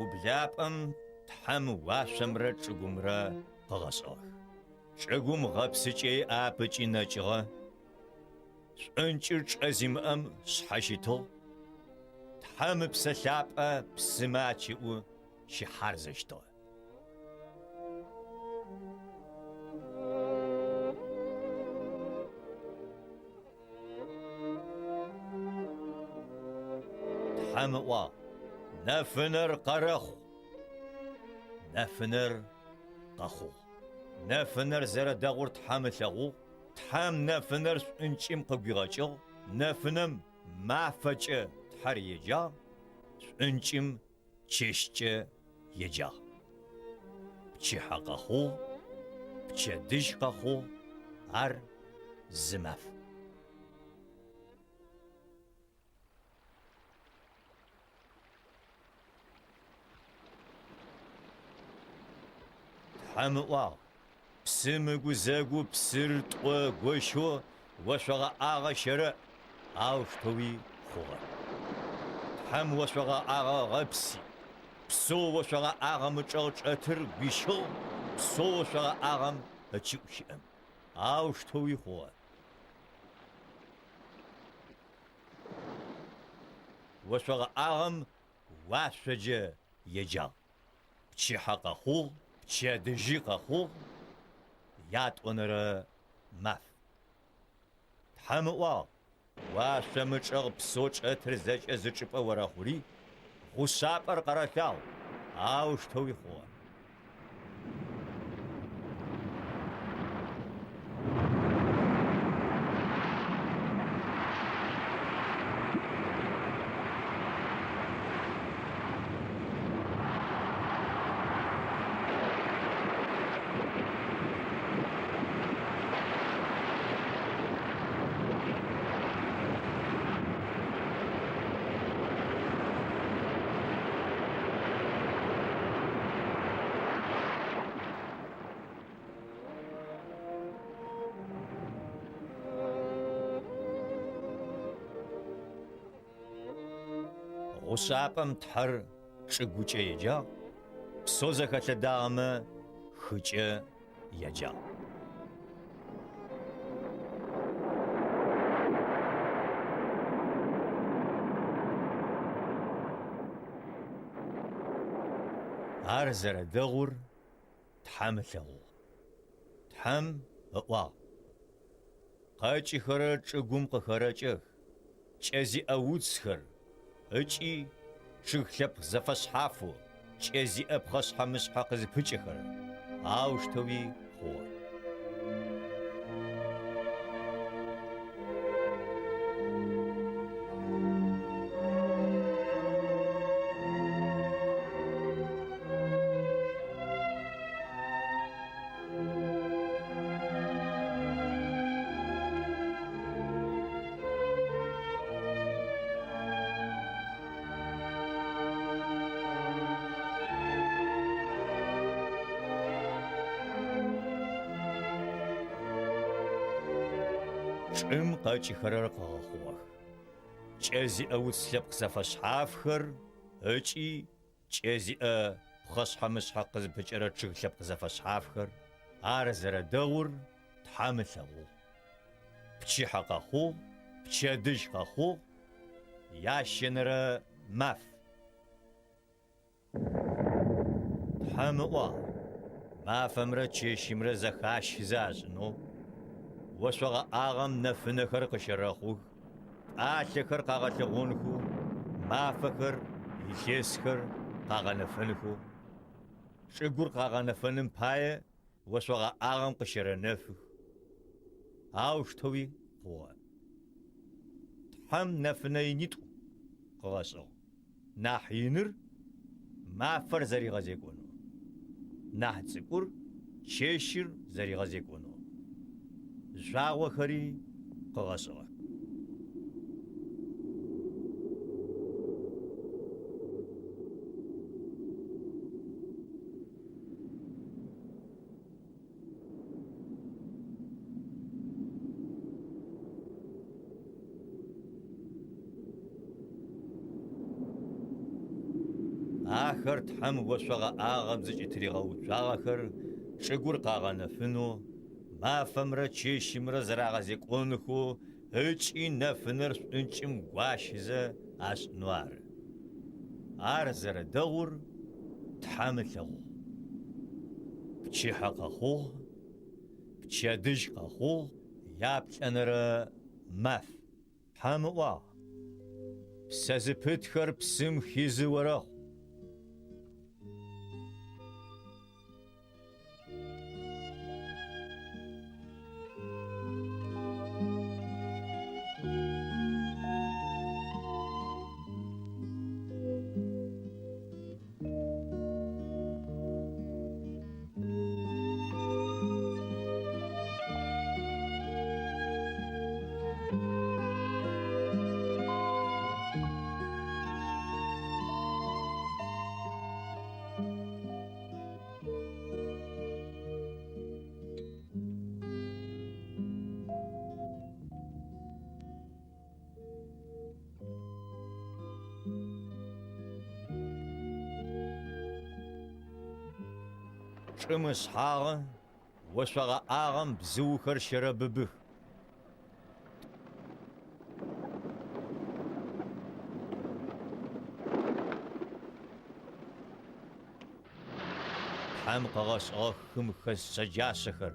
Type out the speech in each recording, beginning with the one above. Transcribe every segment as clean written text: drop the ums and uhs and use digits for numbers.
Ублапӏэм тхьэм уашъомрэ чӏыгумрэ къыгъэшӏыгъэх. Чӏыгум гъэпсыкӏэ иӏапыкӏи нэкӏыгъэ, шӏункӏыр чӏэ зимыӏэм шъхьэщитыгъ, тхьэм ыпсэлъапӏэ псымэ ачыӏу щихьарзэщтыгъэ. Тхьэм ыӏуагъ, нэфынэр къэрэхъу, нэфынэр къэхъугъ. Нэфынэр зэрэдэгъур тхьэм ылъэгъугъ, тхьэм нэфынэр шӏункӏим къыгуигъэкӏыгъ, нэфынэм мафэкӏэ тхьэр еджагъ, шӏункӏим чэщкӏэ еджагъ. Пчыхьэ къэхъугъ, пчэдыжь къэхъугъ, ар зы маф. Тхьэм ыӏуагъ, псым ыгузэгу псыр тӏо гощэу ошъогъэӏагъэ щэрэӏ, ау штэуи хъугъэ. Тхьэм ошъогъэӏагъэ гъэпси, псэу ошъогъэӏагъэм ычӏэгъ чӏэтыр гуищыгъ, псэу ошъогъэӏагъэм ычыӏу щыӏэм, ау штэуи хъугъэ. Ошъогъэӏагъэм уашъоджэ еджагъ. Пчыхьэ къэхъугъ, пчэдыжьи къэхъугъ, ятӏонэрэ маф. Тхьэм ыӏуагъ, уашъом ычӏэгъ псэу чӏэтыр зэкӏэ зы чӏыпӏэ орэхъури, гъушъапӏэр къэрэлъагъ, ау штэуи хъугъэ. Гъушъапӏэм тхьэр чӏыгукӏэ еджагъ, псэу зэхэлъэдагъэмэ хыкӏэ еджагъ. Ар зэрэдэгъур тхьэм ылъэгъугъ. Тхьэм ыӏуагъ, къэкӏыхэрэ чӏыгум къыхэрэкӏэх, кӏэзиӏэ удзхэр ыкӏи чъыг лъэпкъ зэфэшъхьафэу, кӏэзиӏэ пхъэшъхьэ-мышъхьэ къызыпыкӏэхэр, ау штэуи хъугъэ. Чӏым къэкӏыхэрэр къыгъэхъугъэх, кӏэзиӏэ удз лъэпкъ зэфэшъхьафхэр ыкӏи кӏэзиӏэ пхъэшъхьэ-мышъхьэ къызыпыкӏэрэ чъыг лъэпкъ зэфэшъхьафхэр, ар зэрэдэгъур тхьэм ылъэгъугъ. Пчыхьэ къэхъугъ, пчэдыжь къэхъугъ, ящэнэрэ маф. Тхьэм ыӏуагъ, мафэмрэ чэщымрэ зэхащызэ ашӏынэу, ошъогъэӏагъэм нэфынэхэр къыщэрэхъух, пӏалъэхэр къагъэлъэгъуэнхэу, мафэхэр илъесхэр къагъэнэфэнхэу, чӏыгур къагъэнэфэным пае ошъогъэӏагъэм къыщэрэнэфых, ау штэуи хъугъэ. Тхьэм нэфынэ инитӏу къыгъэшӏыгъ. Нахь иныр мафэр зэригъэзекӏонэу, нахь цӏыкӏур чэщыр зэригъэзекӏонэу, жъуагъохэри къыгъэшӏыгъэх. ахэр тхьэм ошъогъэ ӏагъэм зыкӏытыригъэуцуагъэхэр чӏыгур къагъэнэфынэу мафэмрэ чэщымрэ зэрагъэзекӏонхэу ыкӏи нэфынэр шӏункӏым гуащызэ ашӏынэу ары. Ар зэрэдэгъур тхьэм ылъэгъугъ. Пчыхьэ къэхъугъ, пчэдыжь къэхъугъ, яплӏэнэрэ маф. Тхьэмыӏуагъ. Псэ зыпытхэр псым хизы уэрэхъу. Чӏым ышъхьагъэ ошъогъэ ӏагъэм бзыухэр щэрэбыбых. Тхьэм къэгъэшӏэгъэх хым хэс щэджащэхэр,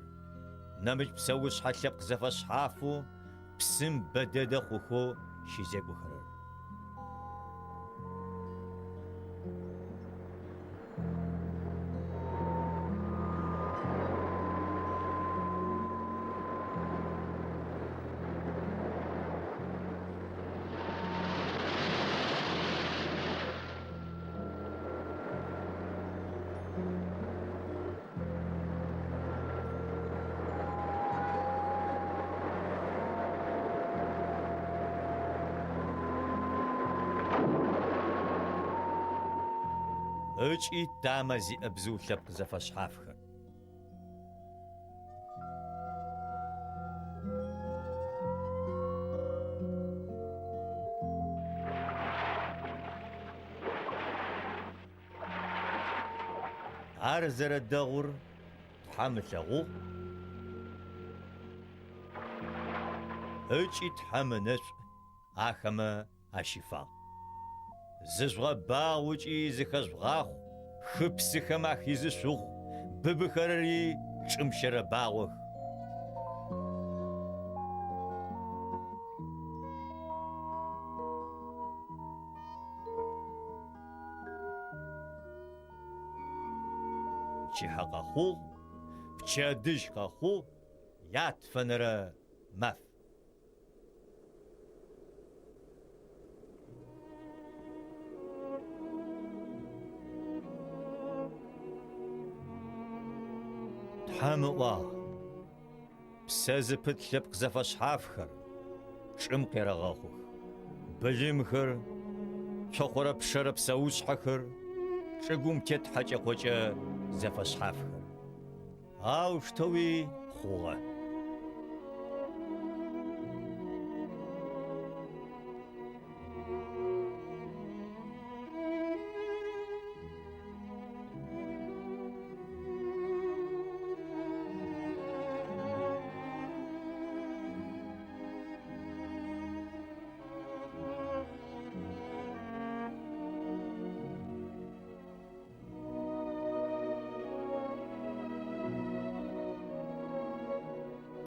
нэмыкӏ псэушъхьэ лъэпкъ зэфэшъхьафэу псым бэ дэдэ хъухэу щызекӏухэрэр. Ыкӏи дамэ зиӏэ бзыу лъэпкъ зэфэшъхьафхэр. Ар зэрэдэгъур тхьэм ылъэгъугъ, ыкӏи тхьэм ынэшӏу ахэмэ ащыфагъ. Зыжъугъэбагъукӏи зыхэжъугъахъу, хы псыхэм ахизышъугъу, быбыхэрэри чӏым щэрэбагъох. Пчыхьэ къэхъугъ, пчэдыжь къэхъугъ, ятфэнэрэ маф. Тхьэмыӏуагъ. Псэ зыпыт лъэпкъ зэфэшъхьафхэр чӏым къерэгъэхъух. Былымхэр, цохъорэ пшэрэ псэушъхьэхэр чӏыгум тет хьэкӏэкхъокӏэ зэфэшъхьафхэр. Ау штэуи хъугъэ.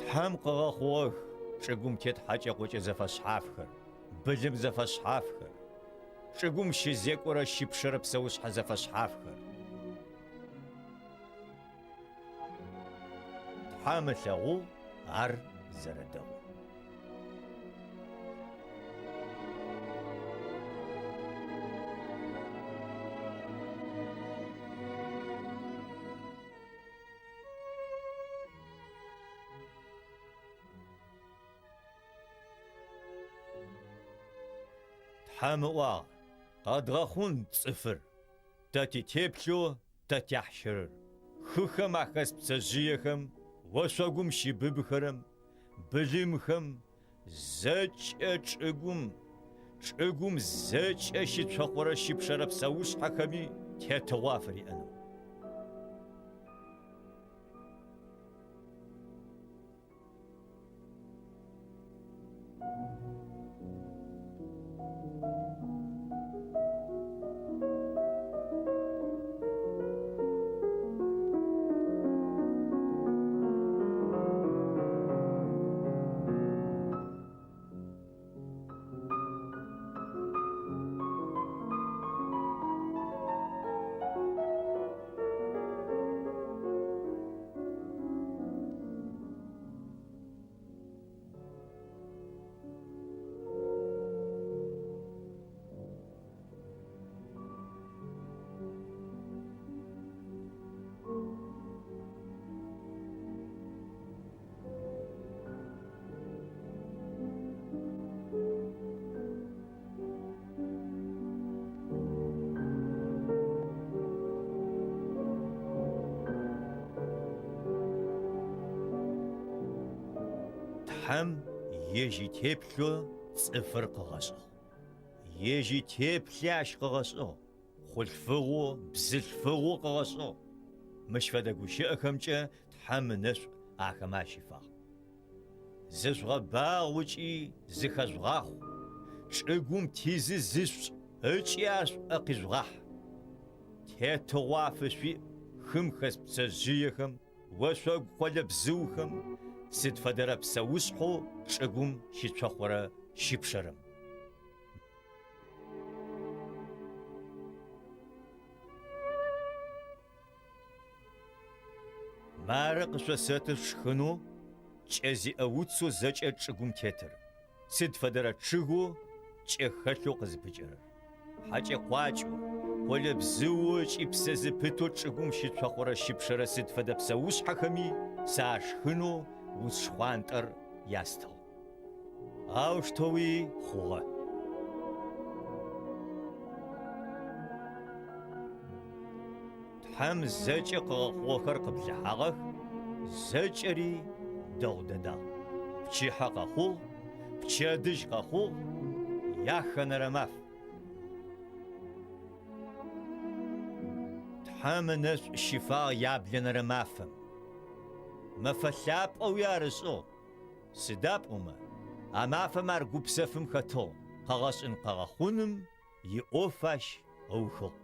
Тхьэм къыгъэхъугъэх чӏыгум тет хьэкӏэкхъокӏэ зэфэшъхьафхэр, былым зэфэшъхьафхэр, чӏыгум щызекӏорэ щипшэрэ псэушъхьэ зэфэшъхьафхэр. Тхьэм ылъэгъугъ, ар зэрэдэгъу. Тхьэмыӏуагъ. Къэдгъэхъун цӏыфыр. Тэ титеплъу тэ тяхьщэрэр. Хыхэм ахэс пцэжъыехэм, ошъогум щибыбыхэрэм, былымхэм, зэкӏэ чӏыгум, чӏыгум зэкӏэ щитшъохъорэ щипшэрэ псэушъхьэхэми тетыгъуа фыриӏэнэу. Тхьэм ежьи теплъу цӏыфыр къыгъэшӏыгъ. Ежьи теплъи ащ къыгъэшӏыгъ. Хъулъфыгъу, бзылъфыгъу къыгъэшӏыгъ. Мыщ фэдэ гущыӏэхэмкӏэ Тхьэм ынэшӏу ахэм ащифагъ. Зышӏугъэбагъукӏи зыхэшӏугъахъу. Чӏыгум тизы зышӏу ыкӏи ашӏуӏэ къишӏугъахь. Тетыгъуа фышъуиӏ хым хэс пцэжъыехэм, ошъогу къолэбзыухэм сыд фэдэрэ псэушъхьэу чӏыгум щитшъохъорэ щипшэрэм. Мары къышъосэтыр шхынэу кӏэзиӏэ уцу зэкӏэ чӏыгум тетыр. Сыд фэдэрэ чъыгу кӏэхэлъэу къызыпыкӏэрэр. Хьакӏэкъуакӏэу, къолэбзыу ыкӏи псэ зыпыту чӏыгум щитшъохъорэ щипшэрэ сыд фэдэ псэушъхьэхэми сашхынэу уц шхъуантӏэр ястыгъ. Ау штоуи хъугъэ. Тхьэм зэкӏэ къыгъэхъугъэхэр къыблыхьагъэх, зэкӏэри дэгъу дэдагъ. Пчыхьэ къэхъугъ, пчэдыжь къэхъугъ, яхэнэрэ маф. Тхьэм ынэшӏу щыфагъ яблэнэрэ мафэм. Мэфэ лъапӏэуи арышӏыгъ. Сыда пӏомэ? А мафэм ар гупсэфым хэтыгъ. Къэгъэшӏын къэгъэхъуным иӏоф ащ ыухыгъ.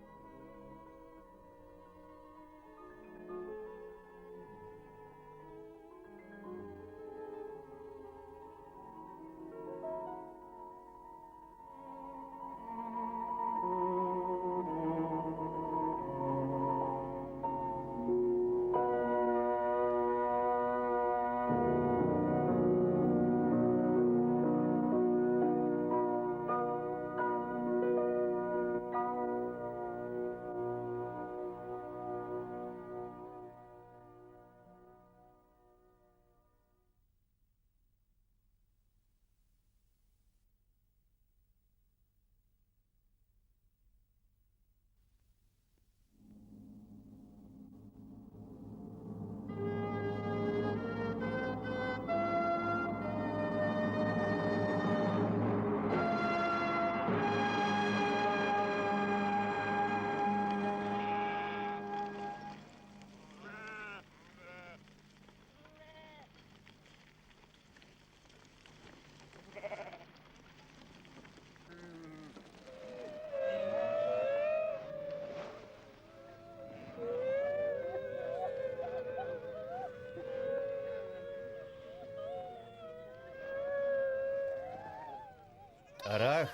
Арах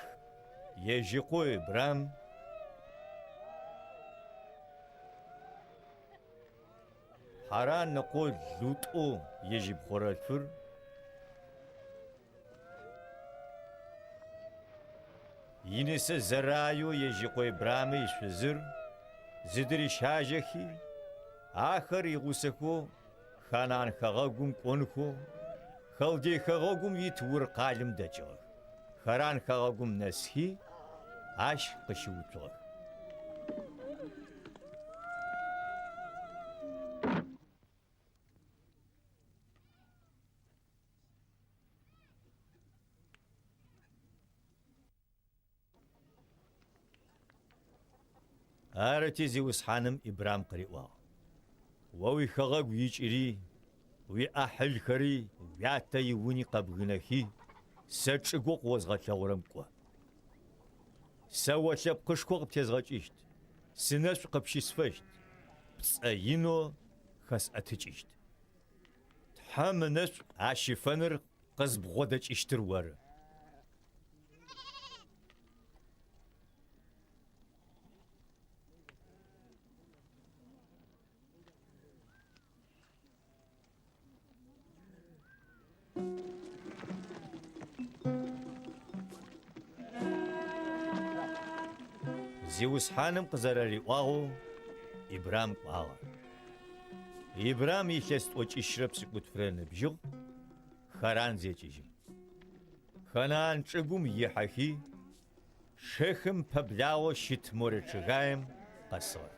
ежьыкъуи брам хьара ныкъо лутӏу ежьипхъорэлъфыр инысэ зэраеу ежьыкъуи брамы ишъузыр зыдыр ищажьэхи ахэр игъусэхэу ханан хэгъэгум кӏонхэу хэлдей хэгъэгум итур къалым дэкӏыгъэх. Харан хэгъэгум нэсхи ащ къыщыуцугъэх. Арати зиусхьаным Ибрам къриӏуагъ. Уэ уи хэгъэгу икӏри, уи ӏыхьылхэри, уятэ иуни къэбгынэхи, сэ чӏыгуэ къыуэзгъэлъэгъурэм кӏуэ. Сэ уэ лъэпкъышхуэ къыптезгъэкӏыжт, сынэщӏу къыпщисфэжт, пцӏэ ину хэсӏэтыкӏыжт. Тхьэм ынэщӏу ащыфэныр къызбгъуэдэкӏыщтыр уэрэ. Зиусхьаным къызэрэриӏуагъэу Ибрам кӏуагъэ. Ибрам илъэс тӏокӏищрэ пшӏыкӏутфрэ ныбжьыгъу Харан зекӏыжьым. Ханаан чӏыгум ихьэхи, шэхым пэблауэ щыт море чыгаем къэсыгъэр.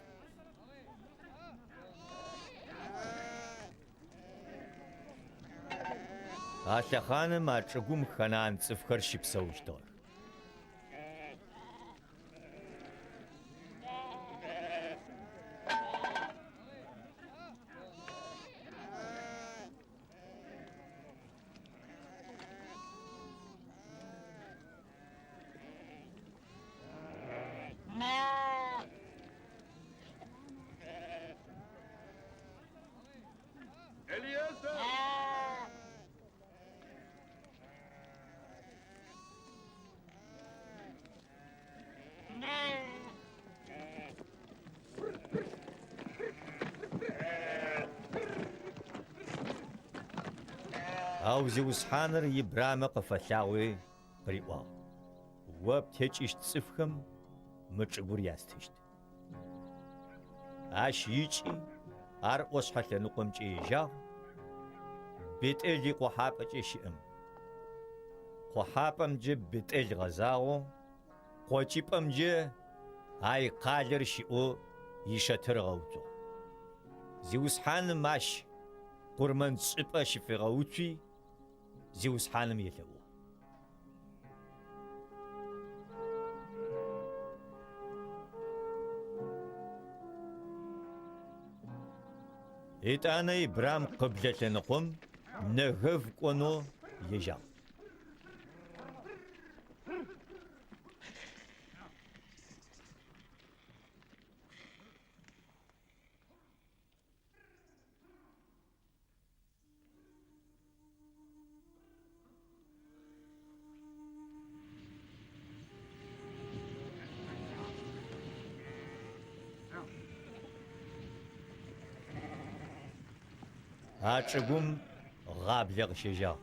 А лъэхъаным а чӏыгум Ханаан цӏыфхэр щыпсэущтыгъэр. Ау зиусхьаныр Ибрамэ къыфэлъагъуи къриӏуагъ. Уэ птекӏыщт цӏыфхэм мы чӏыгур ястыжьт. Ащ икӏи ар ӏуащхьэ лъэныкъуэмкӏэ ежагъ, бетӏел и къухьапӏэкӏэ щыӏэм. Къухьапӏэмчӏэ бетӏел гъэзагъуэу, къуэкӏипӏэмчӏэ ай къалэр щыӏэу и шэтыр гъэуцӏыгъ. Зиусхьаным ащ къурмэн щӏыпӏэ щыфӏигъэуцуи, Зиусхьаным елъэӏугъ. Итӏанэ Ибрам къыблэ лъэныкъуэм нэгъэв кӏуэну ежьагъ. А чӏыгум гъаблэ къыщежьагъ.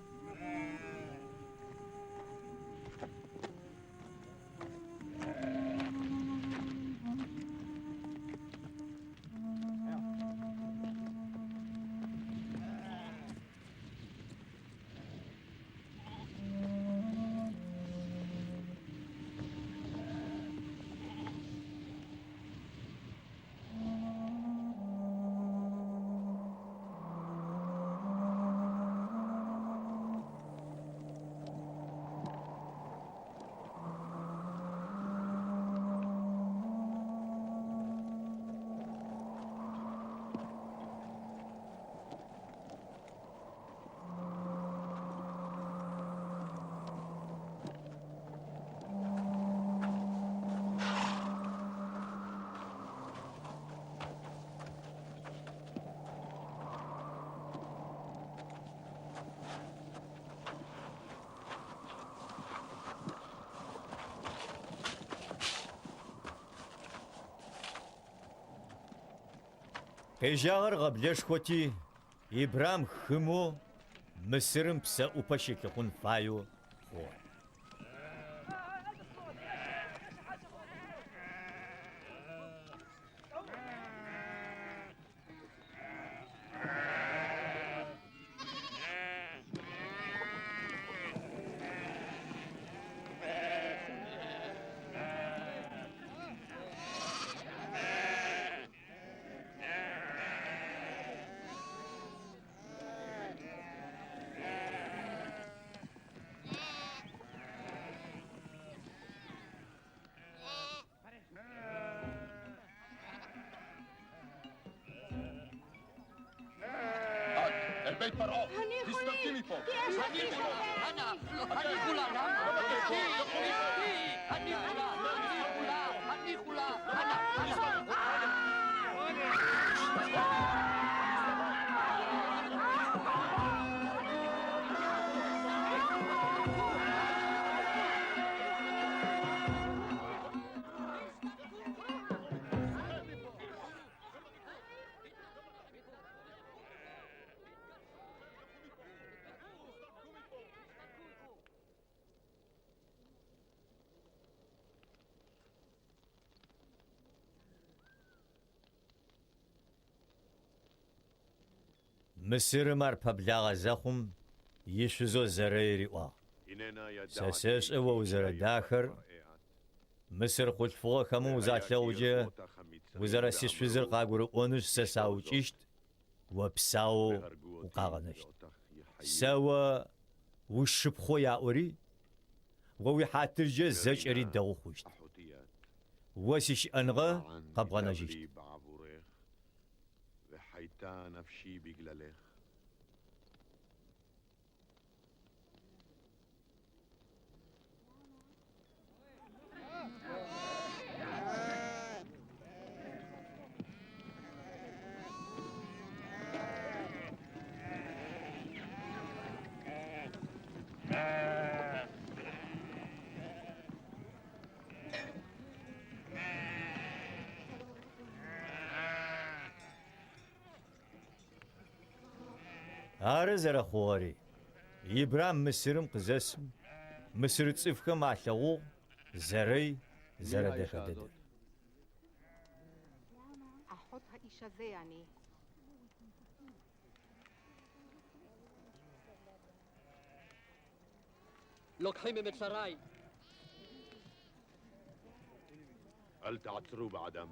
Къежьагъэр гъаблэшхуэти, Ибрам хыму Мысырым псэӏупэ щилъыхъун файэу хъугъэ. בית פרעה. תסתלקי מפה. הניחו לה, הניחו לה, Mısırım arpablağa zahum yişuzo zarayri wa. Sesеш evo uzara daxer Mısır xulfığa xamu uzalağıcı uzara sişfizir qaguru onuş sesauçişt ve psao uqağanışt. Sawa uşşıpxo yauri ve wihatırcı zeçeri dağuxuşt. Ve siş anğa qabğanajişt. וחייתה נפשי בגללך. Arızara xuari. İbrahim Mısırım qızasım. Mısır tsıfxım alağu zaray zara dexedede. אחות האיש הזה אני. לוקחים ממצרי. אל תעצרו בעדם.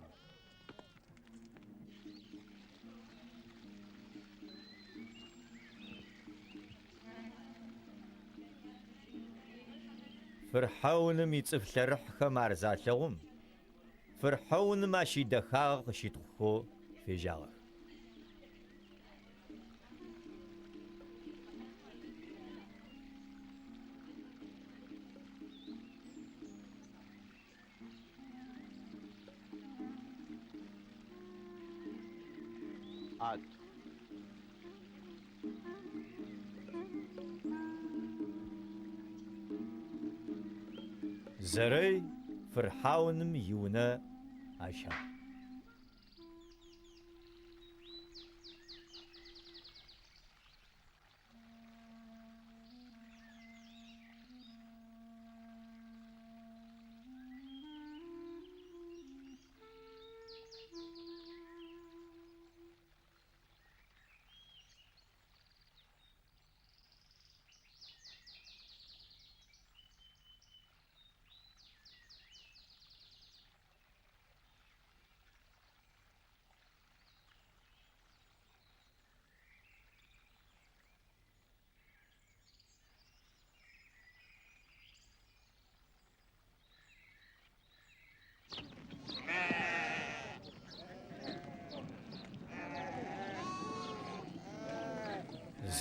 فرحاونم يتصفلرحخم عرزالغم فرحاونم اشيدخاغ شيتخو في جاغ עד. زري فرحاونم يونا عشا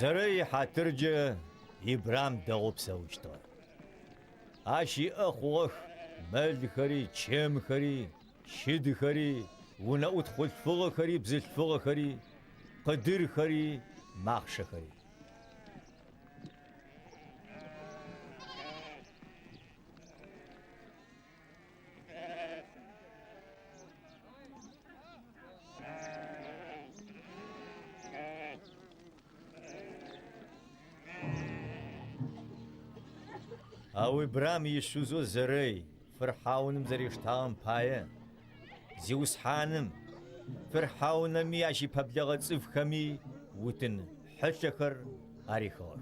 زري حاترجة إبرام دغوب سوشتغل عاشي أخوخ مال خري تشيم خري شد خري ونا أدخل فوق خري بزل فوق خري قدر خري ماخش خري أو إبرام يشوزو زري فرحاونم زريشتاهم بايا زيوس حانم فرحاونم ياشي ببلغة صفخمي وتن حشكر أريخور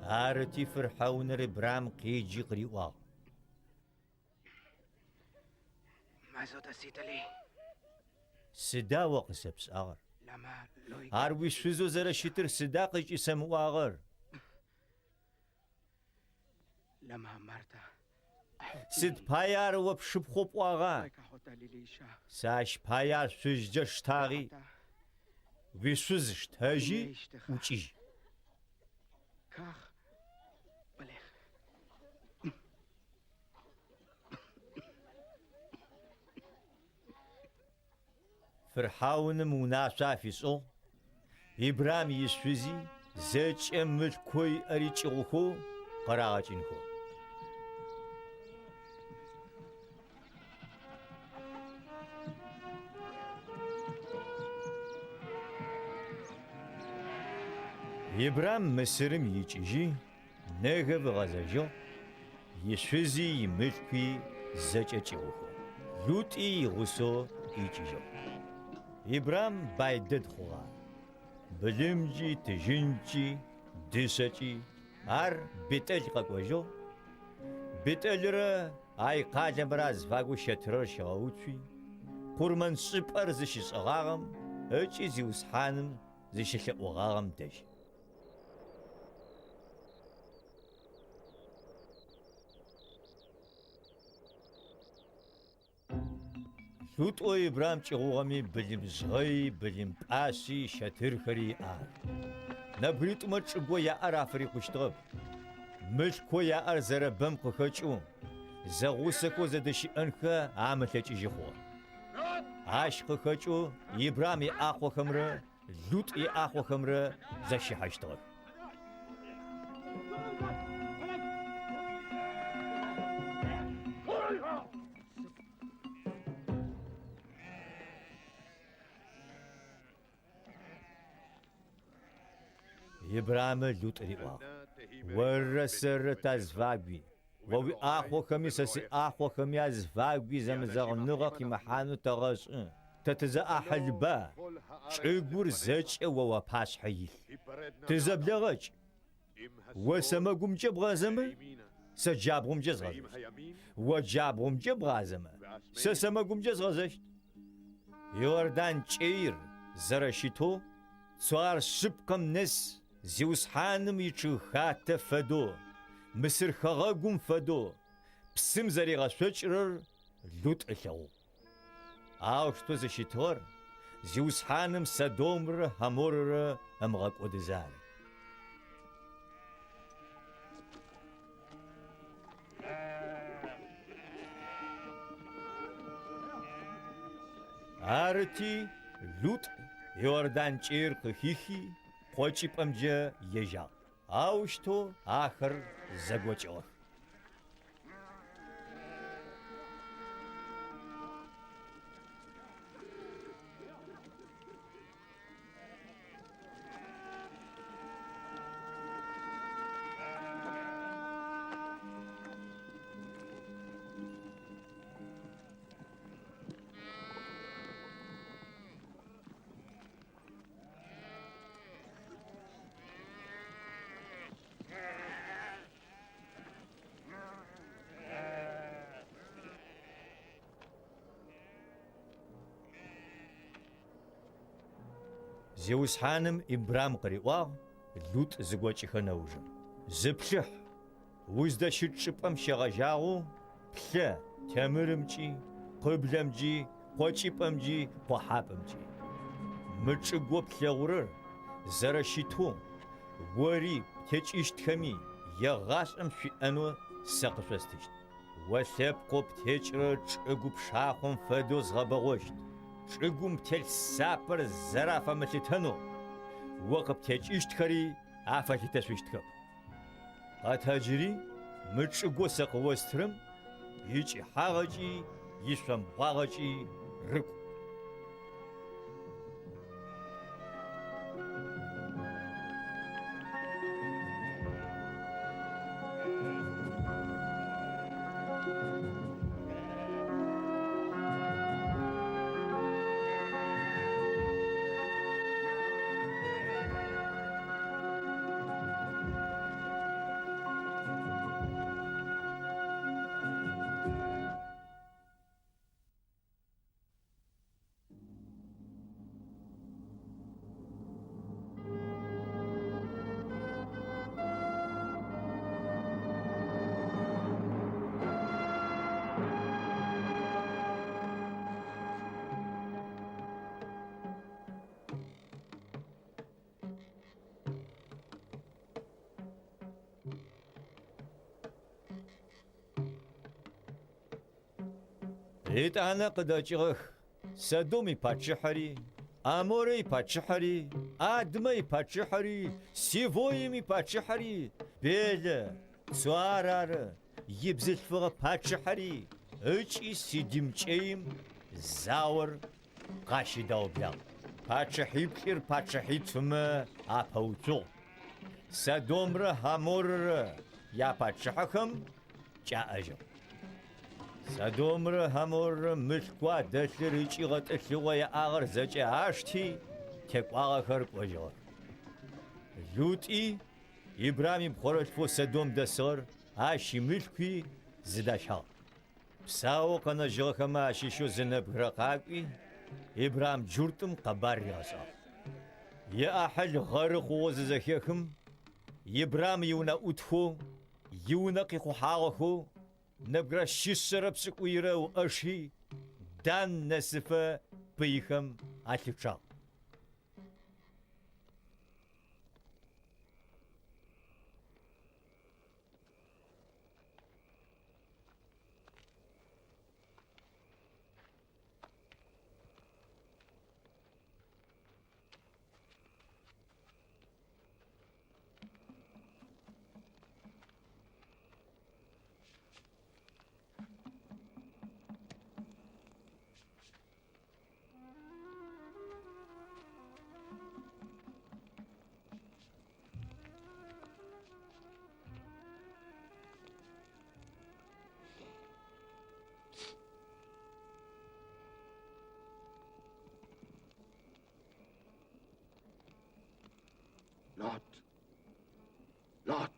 آرتي فرحاون ربرام قيجي قريوا זאת עשית לי? سدا وقسبس أغر למה לא הגעת? أروي شفزو زر شتر سدا قج اسم أغر למה אמרת? سد بايار وبشب خوب أغا אקח אותה לי לאישה. ساش بايار سوزجش تاغي אתה, ويسوزش تاجي אשתך. وچي קח ולך. فرحاون مناسا فيسو إبرام يسوزي زيج أمل كوي أريج غوخو قراغاجين خو إبرام مسرم يجيجي نغب غزاجو يسوزي يمل كوي زيج أجيغوخو لوتي غسو يجيجو إبرام بايدد خوغا بلمجي تجنجي دسجي ار بيتل قاقوجو بيتل را اي قاجم راز فاقو شترر شغاوتشي قرمان سبر زشي صغاغم اجي زيوس حانم زشي شقوغاغم دج لوت او إبرام چغوغمي بلم زغي بلم قاسي شتر خري آر نبريت مرچغو يا أرافري قشتغب ملكو يا أرزر بم قخچو زغوسكو زدشي أنخا عاملتش جخو عاش قخچو إبرامي آخو خمره لوت إي آخو خمره زشي حشتغب إبرام لوت ريوا ورسر تزفاقبي ووي آخو خمي سسي آخو خمي أزفاقبي زمزاغ نغاقي محانو تغاش تتزا أحل با شعقور زج ووا باش حيل تزبلغج وسمقوم جب غازمه سجابهم جز غازش وجابهم جب غازمه سسمقوم جز غازش يوردان چير زرشيتو سوار شبقم نس زيوس حانم يچو خاتة فدو مصر خغاقوم فدو بسم زريغا سوچرر لوت اخيو آوشتو زشيتور زيوس حانم سدومر همورر همغاق ودزار آرتي لوت يوردان چير قخيخي قوچي پمجه يجا آوشتو آخر زگوچور زيوس حانم إبرام قريوا لوت زگوچي خنوجم زبشح وزدا شتشبم شغاجاغو بلا تمرمجي قبلمجي قوچي پمجي قحابمجي مچگو بلاورر زرشيتو وري تچيشتخمي يغاشم في انو سقفستشت وسبقو بتچر چگو بشاخم فدوز غبغوشت چگوم تل سابر زرافة متتنو وقب تجيشت خري عفاكي تسويشت خب قاتاجري مچگو سقوسترم يجي حاغجي يشفم باغجي ركو итӏанэ къыдэкӏыгъэх Содом ипачыхьэри, Аморэ ипачыхьэри, Адмэ ипачыхьэри, Сивоим ипачыхьэри, Белэ, Цуарарэ, ибзылъфыгъэ пачыхьэри, ыкӏи Сидимкӏейм зауэр къащидаублагъ. Пачыхьиплӏыр пачыхьитфымэ апэуцугъ. Содомрэ Аморрэ япачыхьэхэм кӏаӏэжьыгъ. Содомрэ Аморрэ мылъкуа дэлъыр ыкӏи гъэтӏылъыгъуэ яӏагъэр зэкӏэ ашти, текӏуагъэхэр кӏуэжьыгъэх. Лутӏи Ибрам и бгъуэрылъфу Содом дэсыгъэр ащ и мылъкуи зыдалъхьагъ. Псауэ къэнэжьыгъэхэмэ ащыщу зы нэбгырэ къакӏуи, Ибрам джуртӏым къэбар иригъэщӏагъ. И ӏыхьыл гъэры хъууэ зызэхехым, Ибрам и унэ ӏутху, и унэ къихъухьагъуэхэу, нэбгырэ щыщэрэ пщӏыкӏуийрэ уӏэши, дан нэсыфэ пыйхэм алъыпчагъ. لوط لوط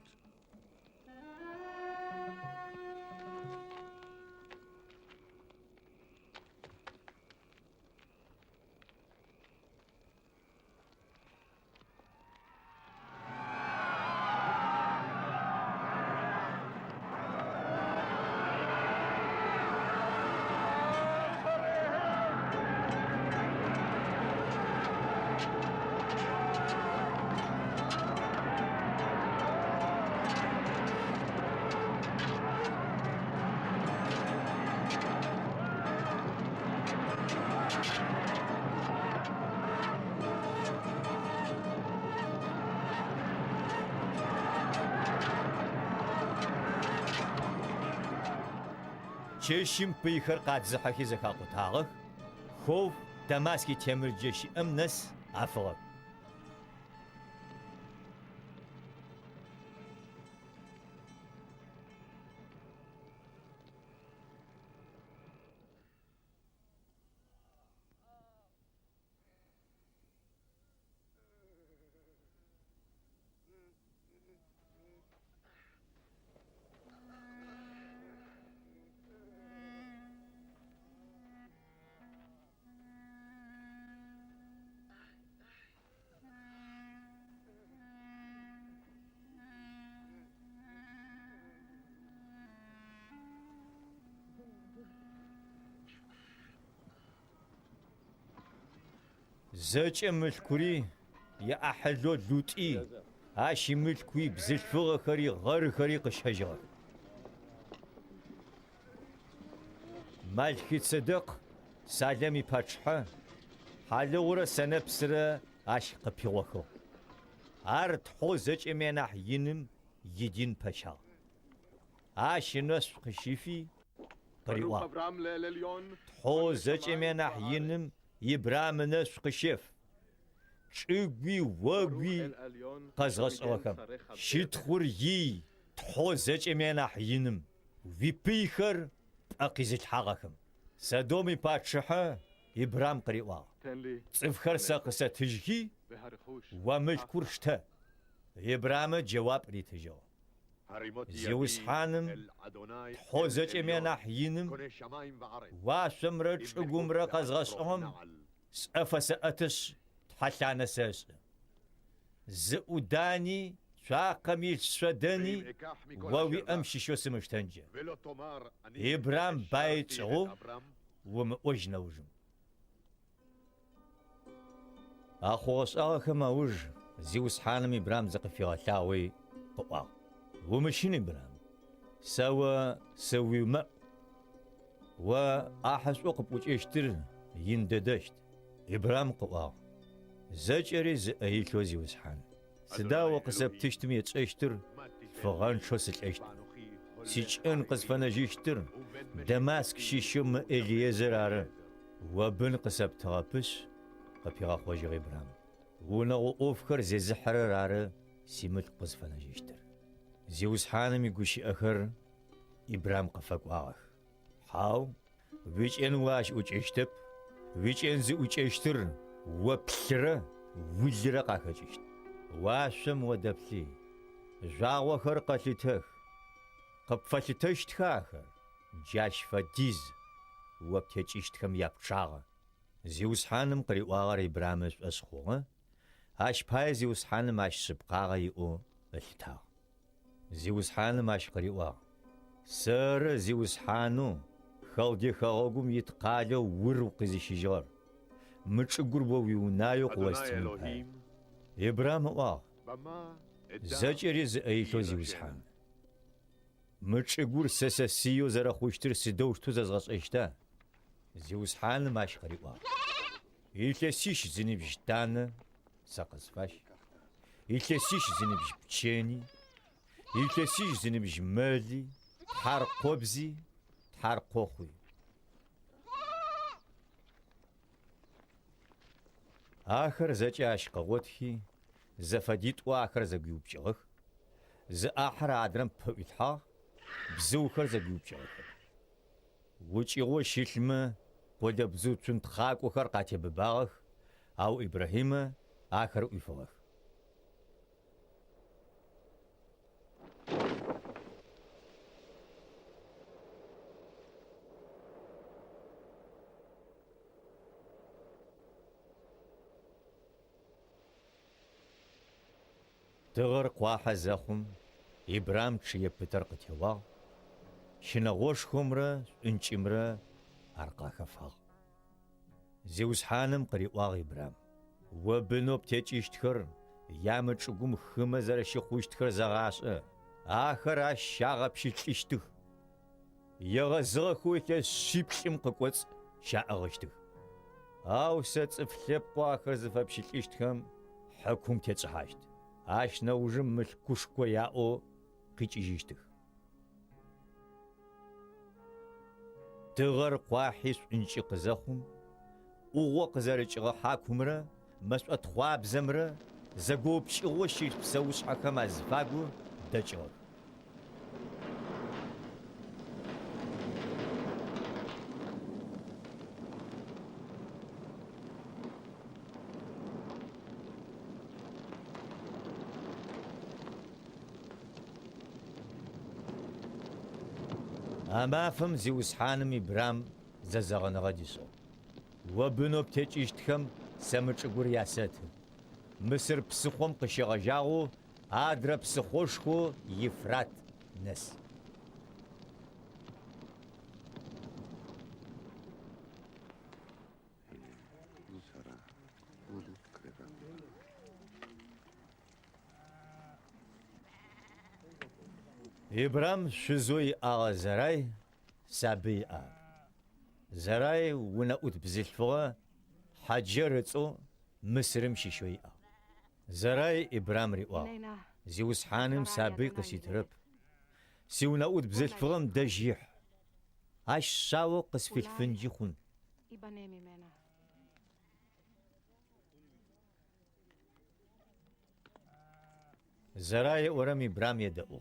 Чэщым пыйхэр къадзыхьэхи зэхакъутагъэх, хоу Дамаски темырджэ щыӏэм нэс афыгъэх. Зэкӏэ мылъкури яӏыхьыло Лутӏи, ащ и мылъкуи бзылъфыгъэхэри гъэрхэри къыщэжьыгъэх. Малъхицэдэкъ Салэм ипачхьэ, хьалыгъурэ Сэнэпсырэ ащ къыпигъуэхыгъ. Ар тхъо зэкӏэми анахь иным идин пэщагъ. Ащ инэшъу къыщифи къриӏуагъ. Тхъо зэкӏэми анахь иным Ибрам нэшъу къыщеф. Чӏыгуи уэгуи къэзгъэшӏыгъэхэм, щытхъур ий, тхъо зэкӏэми анахь иным, уипыйхэр пӏэ къизылъхьагъэхэм. Содом ипачыхьэ Ибрам къриӏуагъ. Цӏыфхэр сэ къысэтыжьхи, уа мылъкур штэ. Ибрамэ джэуап ритыжьыгъ. Зиусхьаным тхъо зэкӏэми анахь иным, уашъомрэ чӏыгумрэ къэзгъэшӏыгъэм сӏэфэсэӏэтышъ тхьэлъанэ сэшӏы. Зы ӏудани шъуакъэм илъ шъодэни о уиӏэм щыщэу сымыштэнджэ. Ибрам бай чӏыгъу умыӏожь нэужым. А хъугъэшӏагъэхэм ауж Зиусхьаным Ибрам зыкъыфигъэлъагъуи къыӏуагъ. Умыщын Ибрам, сэ уэ сыуиумэӏу. وأحس وقب وجشتر ينددشت إبرام قواغ زجري زأيلو زيوسحان سدا وقسب تشتم يتشتر فغان شو سلشت سيجن قصفنا جيشتر دماسك شيشم إليزر عرا وبن قسب تغابش قبيغا خوجي إبرام ونغو أوفكر زي زحرر عرا سيمت قصفنا جيشتر زيوسحان ميقوشي أخر إبرام قفاق واغ حاو ويج إن واش وجشتب ويج إن زي وجشتر وبشرة وزرة قاكجشت واشم ودبلي جاغو خرقة لتخ قبفتشت خاخر جاش فديز وبتجشت خم يابشاغ زيوسحانم قريواغر إبرامش أسخوغ اش باي زيوسحانم اش سبقاغ يؤو التاغ زيوسحانم اش قريواغ سر زيوسحانو خلدي خاغوغم يتقالو ورو قزي شجار متشقر بويونايو قوستين إبرام واغ زجري زأيلو زيوسحان متشقر سسسيو زرا خوشتر سدوشتو زغس اشتا زيوسحان ماش قريواغ يلسيش زني بجتان ساقس فاش يلسيش زني بجبتشيني يلسيش زني بجمالي تحار قبزي تحار قوخوي آخر زجي عشق غوتخي زفديت وآخر زقيوب جغخ زآخر عدرم بويتها بزوخر زقيوب جغخ وچيغو شلمه قد بزو چون تخاك وخر قاتي بباغخ أو إبراهيم آخر ويفغخ تغر قواحة زخم إبرام تشي بتر قتوا شنغوش خمرة انشمرة أرقا خفاغ زيوسحانم قريواغ إبرام وبنو بتيجيشتخر يامت شقوم خمزر شخوشتخر زغاشة آخر الشاغة بشيتشتخ يغزغ خويك شيبشم قوتس شاغشتخ أو ستفلب آخر زفا بشيتشتخم حكوم تيتشحاشت اش نوجم ملكوشكو ياو قيتشيشتخ تغر قواحيس انشي قزاخم اوغو قزاريشغا حاكمرا مسؤت خواب زمرا زقوب شغو شيش بسوش حكم ازفاقو دجغر أما فم زيوسحانم إبرام ززغن غديسو وبنو بتيجيشتخم سمتشقور ياسات مصر بسخوم قشيغجاغو آدرا بسخوشخو يفرات نس إبرام شزوي آغا زراي سابي زراي ونقود بزلفوغا حجرتو مسرم شيشوي زراي إبرام ريوا زيوسحانم سابي قسيترب سيو نقود بزلفوغا دجيح اش شاو قسفي الفنجي خون زراي ورم إبرام يدقو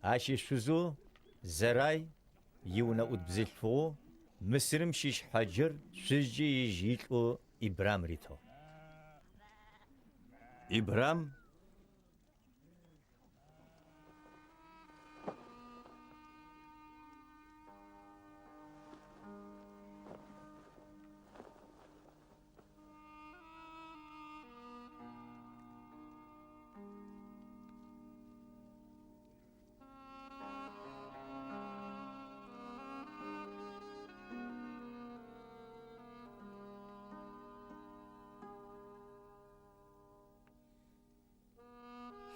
عاشي شوزو زراي يونا قد بزلفو مسرم شيش حجر شجي يجيلو إبرام ريتو إبرام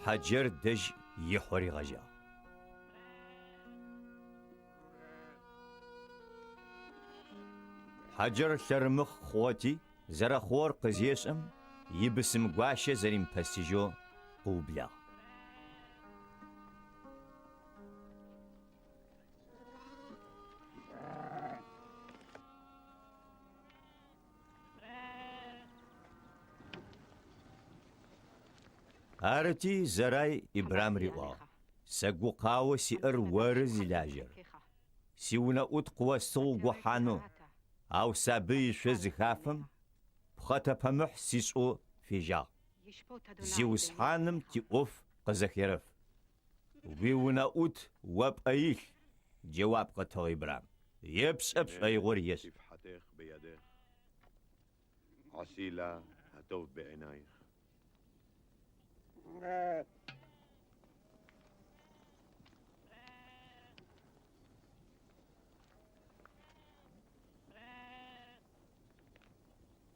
حجر دج يحوري غجا حجر لرمخ خوتي زرخور قزيشم يبسم قواشة زريم بسيجو قوبلا أرتي زراي إبرام روا سقو قاوة سيئر ورز لاجر سيونا أتقوى سوق وحانو أو سابي شوز خافم بخطا بمح سيسو في جا زيوس حانم تيقف قزخيرف ويونا أت واب أيل جواب قطو إبرام يبس أبس أي غوريس سفحتך בידך, עשי לה הטוב בעינייך.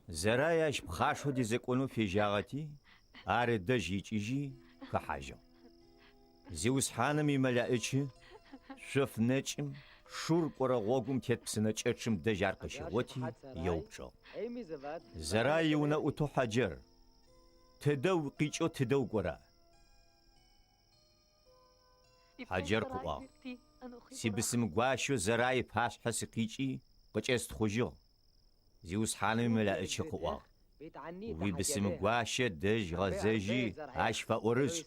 زرايش بخاشو دي زكونو في جاغتي آرد جيجي كحاجو زيوس حانم يملائتش شوف نجم شور قرى غوغم تتبسنج ارشم دجار قشوتي يوبشو زراي يونا أتو حجر تدو قيچو تدو قرى حجر قوا سي بسم قواشو زراي باش حس قيچي قچست خوجو زيوس حانم ملائتش قوا وي بسم قواشة دج غزاجي عشفا أورج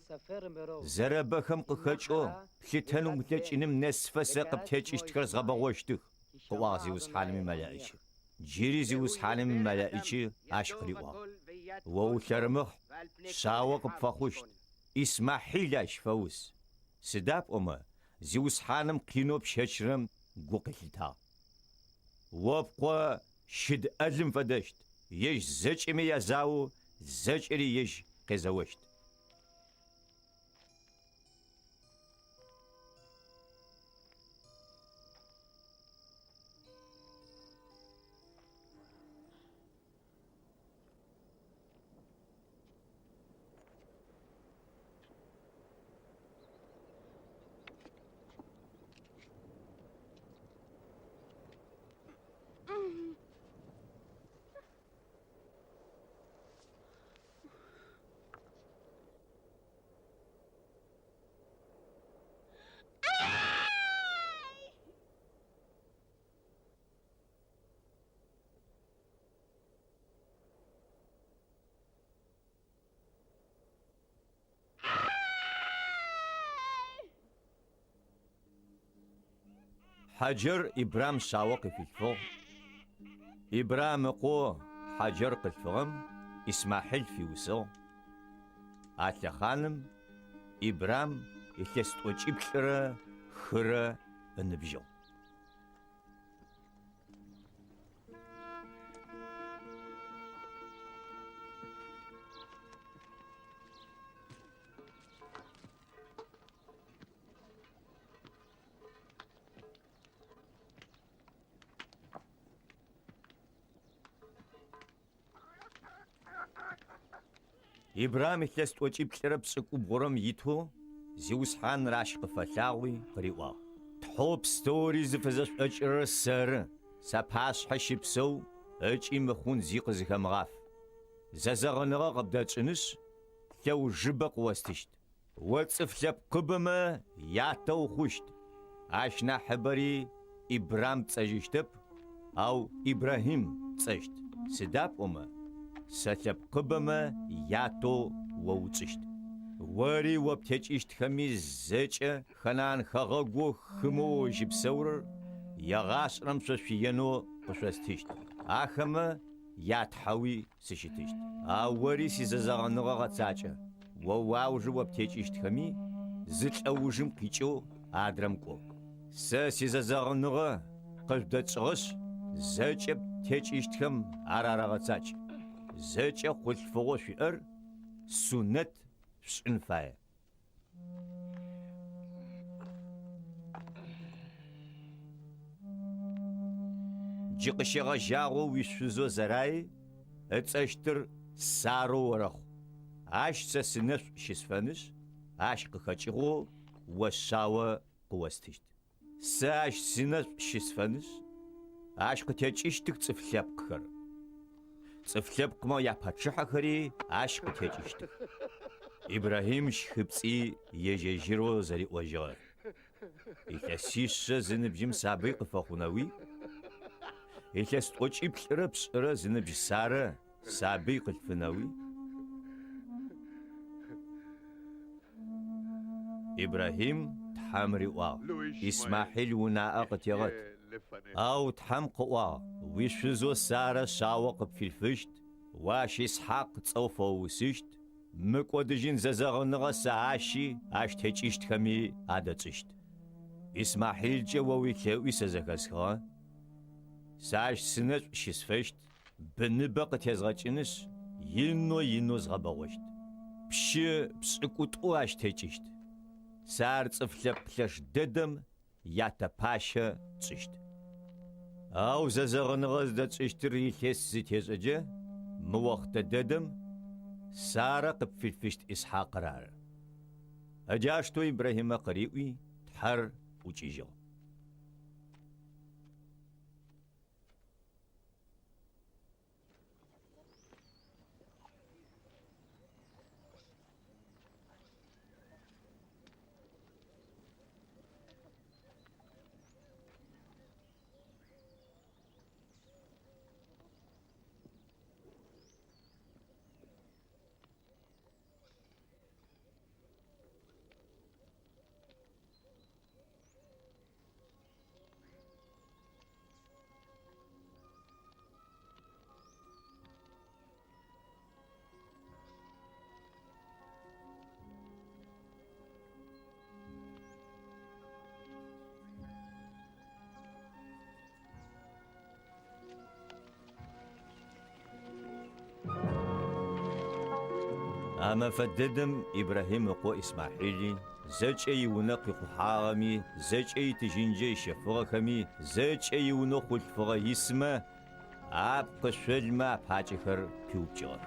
زربخم قخچو لتنو متلچينم نسفة ساقب تيچ اشتكرز غبغوشتك قوا زيوس حانم ملائتش جيري زيوس حانم ملائتش عشق روا وو شرمخ شاوق بفخوشت اسمع حيلاش فوس سداب أما زيوس حانم قينو بششرم قوقلتا وابقوا شد أزم فدشت يش زج إمي يزاو زج إلي يش قزوشت حجر إبرام شاوق في الفوق إبرام قو حجر قلفغم إسماحيل في وسو آتلا خانم إبرام يخست وجيب خرا النبجو إبرام يخست وجيب بسكو بغرم يتو زيوس حان راش قفلاوي قريوا تحوب ستوريز فزاش أجر السر ساباس حشي بسو أجي مخون زيق زيخمغاف زازغنغا قبدات انس لو جبق وستشت وتصفلب قبما ياتو خوشت عشنا حبري إبرام تسجشتب أو إبراهيم تسجت سداب سلب قبما ياتو ووتشت وري وبتجشت خميز زيجة خنان خغوغو خمو جبسور يغاس رمسوس فينو قشوستشت آخما ياتحوي سشتشت وري سيزازغنغا غتساجة وواوجو وبتجشت خمي زيج أوجم قيچو آدرمكو سيزازغنغا قلبدت غش زيجة بتجشت خم عرارا غتساجة زيجة قلت فوق شئر سنة شنفاية جيقشيغا جاغو ويشفزو زراي اتشتر سارو ورخو عاش سسنف شسفنش عاش аш къытекӏищтых цӏыф лъэпкъхэр. Цӏыф лъэпкъмэ япэчыхьэхэри аш къытекӏищтых. Ибрахим шхыпцӏи ежьэжьырэу зэриӏуэжьыгъэр. Илъэсищэ зыныбжьым сабый къыфэхъунэуи, илъэс тӏокӏи плӏырэ пшӏырэ зыныбжь Сарэ сабый къылъфынэуи, Ибрахим тхьэм риӏуагъ, Исмахьил унаӏэ къытегъэт. Ау тхьэм къыӏуагъ, уишъузо Сарэ шъауэ къыпфилъфыщт, уащ Исхьакъ цӏэу фэусыщт, мыкӏодыжьын зэзэгъыныгъэ сэ ащи, ащ текӏищтхэми адэцӏыщт. Исмахьилкӏэ о уилъэӏуи сэ зэхэсхыгъэ. Сащ сынэшӏу щысфэщт, быныбэ къытезгъэкӏынышъ, ино згъэбэгъощт. Пщы пшӏыкӏутӏу ащ текӏищт. Сар цӏыф лъэпкъ плъэш дэдэм ятэпащэ цӏыщт. Ау зэзэгъыныгъэ здэцӏыщтыр илъес зытешӏэкӏэ, мы уахътэ дэдэм Сарэ къыпфилъфыщт Исхьакъыр ары. Ыджащтэу Ибрахимэ къыриӏуи тхьэр ӏукӏыжьыгъ. Амэ фэдэдэм Ибрахим ыкъо Исмахьили зэкӏэ иунэ къикъухьагъэми, зэкӏэ итыжьынкӏэ ищэфыгъэхэми, зэкӏэ иунэ хъулъфыгъэ исмэ, ап къышъолмэ апакӏэхэр пиупкӏыгъэх.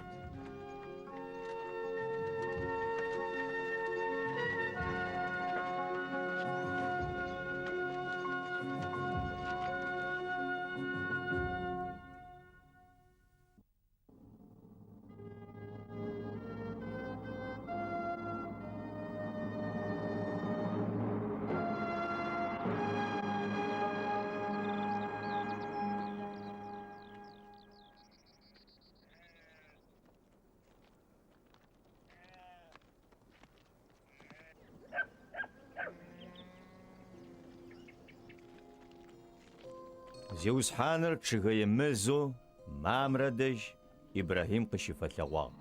Зеусхьаныр чъыгэе мэзу мамрэ дэжь Ибрахим къыщыфэлъэгъуагъ.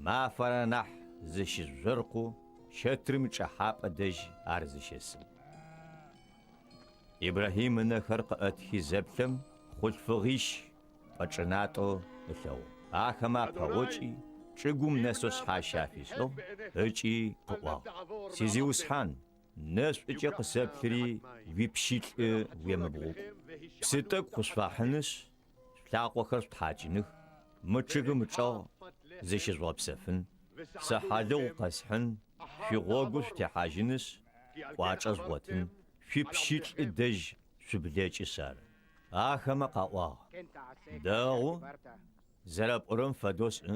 Мафэрэ нахь зыщызжъоркъу щэтрым кӏыхьапӏэ дэжь ар зыщесым. Ибрахим ынэхэр къыӏэтхи зэплъым хъулъфыгъищ пӏэчӏынатӏэу ылъэгъу. Ахэм апэгъокӏи чӏыгум нэсо шъхьащ афишӏыгъ ыкӏи къыӏуагъ. Сизеусхьан, нэшӏукӏэ къысэплъыри уипщилӏы уемыбгъукӏу. Псы тӏэкӏу къышъуахьынышъ, шъулъакъохэр шъутхьакӏыных, мы чъыгым ычӏэгъ зыщызгъэпсэфын, сэхьалыгъу къэсхьын, шъуигъогу шъутехьажьынышъ, кӏуачӏэ згъотын, шъуипщилӏы дэжь шъублэкӏышъ ары. Ахэмэ къаӏуагъ. Дэгъу, зэрэпӏырэм фэдэу шӏы.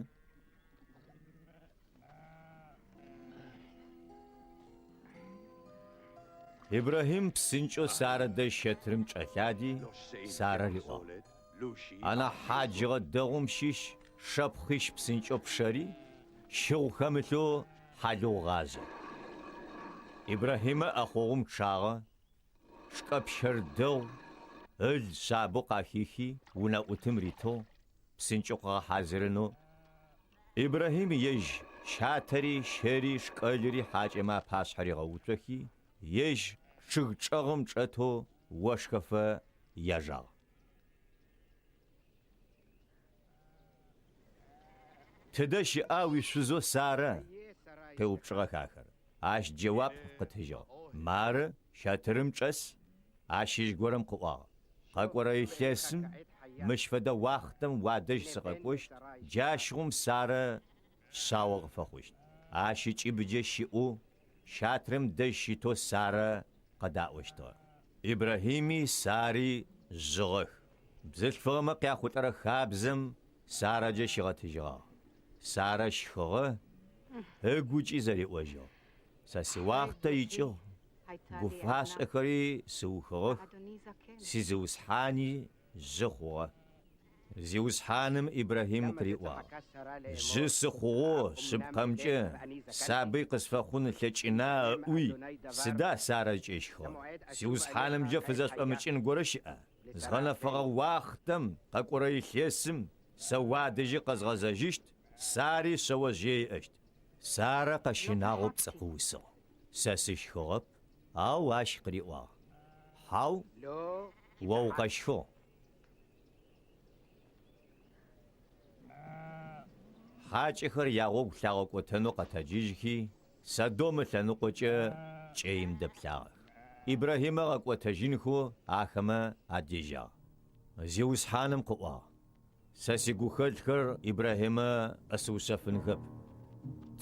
Ибрахим псынкӏэу Сарэ дэжь щэтрым кӏэлъади, Сарэ риӏуагъ. Анахь хьаджыгъэ дэгъум щищ шэпхъищ псынкӏэу пшэри, щыгъу хэмылъэу хьалыгъу гъажьэ. Ибрахимэ ӏэхъогъум чъагъэ, шкӏэпщхэр дэгъу, ыл шъабэу къахихи, унэӏутым ритыгъ, псынкӏэу къыгъэхьазырынэу. Ибрахим ежь щатэри, щэри, шкӏэлри хьакӏэмэ апашъхьэри гъэуцохи, ежь чъыг чӏэгъым чӏэтэу ошхэфэ яжагъ. Тыдэ щыӏа уишъузо Сарэ? Къеупчӏыгъэх ахэр. Ащ джэуап къытыжьыгъ. Мары щатырым чӏэс, ащыжь горэм къыӏуагъ. Къэкӏорэ илъэсым, мыщ фэдэ уахътэм уадэжь сыкъэкӏощт, джащыгъум Сарэ шъауэ къыфэхъущт. Ащ ыкӏи быджэ щыӏэу, щатрым дэжь щытэу Сарэ къэдаӏощтыгъэ. Ибрахими Сари жыгъэх. Бзылъфыгъэмэ къяхутэрэ хабзэм Сарэджэ щигъэтыжьыгъ. Сарэ шхыгъэ ыгукӏи зэриӏуэжьыгъ. Сэ сиуахътэ икӏыгъ. Гуфащӏэхэри сыухыгъэх. Сизыусхьани жьы хъугъэ. Зиусхьаным Ибрахим къриӏуагъ. Жьы сыхъугъэу шъыпкъэмкӏэ сабый къысфэхъун лъэкӏына ыӏуи сыда Сарэ кӏэщхыгъэр? Сиусхьанымджэ фызэшӏомыкӏын горэ щыӏэ? Згъэнэфыгъэ уахътэм къэкӏорэ илъесым сэ уадэжьи къэзгъэзэжьыщт, Сари шъэожъые иӏэщт. Сарэ къэщынагъэу пцӏы къыусыгъ. Сэ сышхыгъэп, ау ащ къриӏуагъ. Хьау, о укъэщхыгъ. Хьакӏэхэр ягъогу лъагъэкӏотэнэу къэтэджыжьхи, Содом лъэныкъокӏэ кӏеим дэплъагъэх. Ибрахимэ къэкӏотэжьынхэу ахэмэ адежьагъ. Зиусхьаным къыӏуагъ. Сэ сигухэлъхэр Ибрахимэ къэсыушъэфынхэп.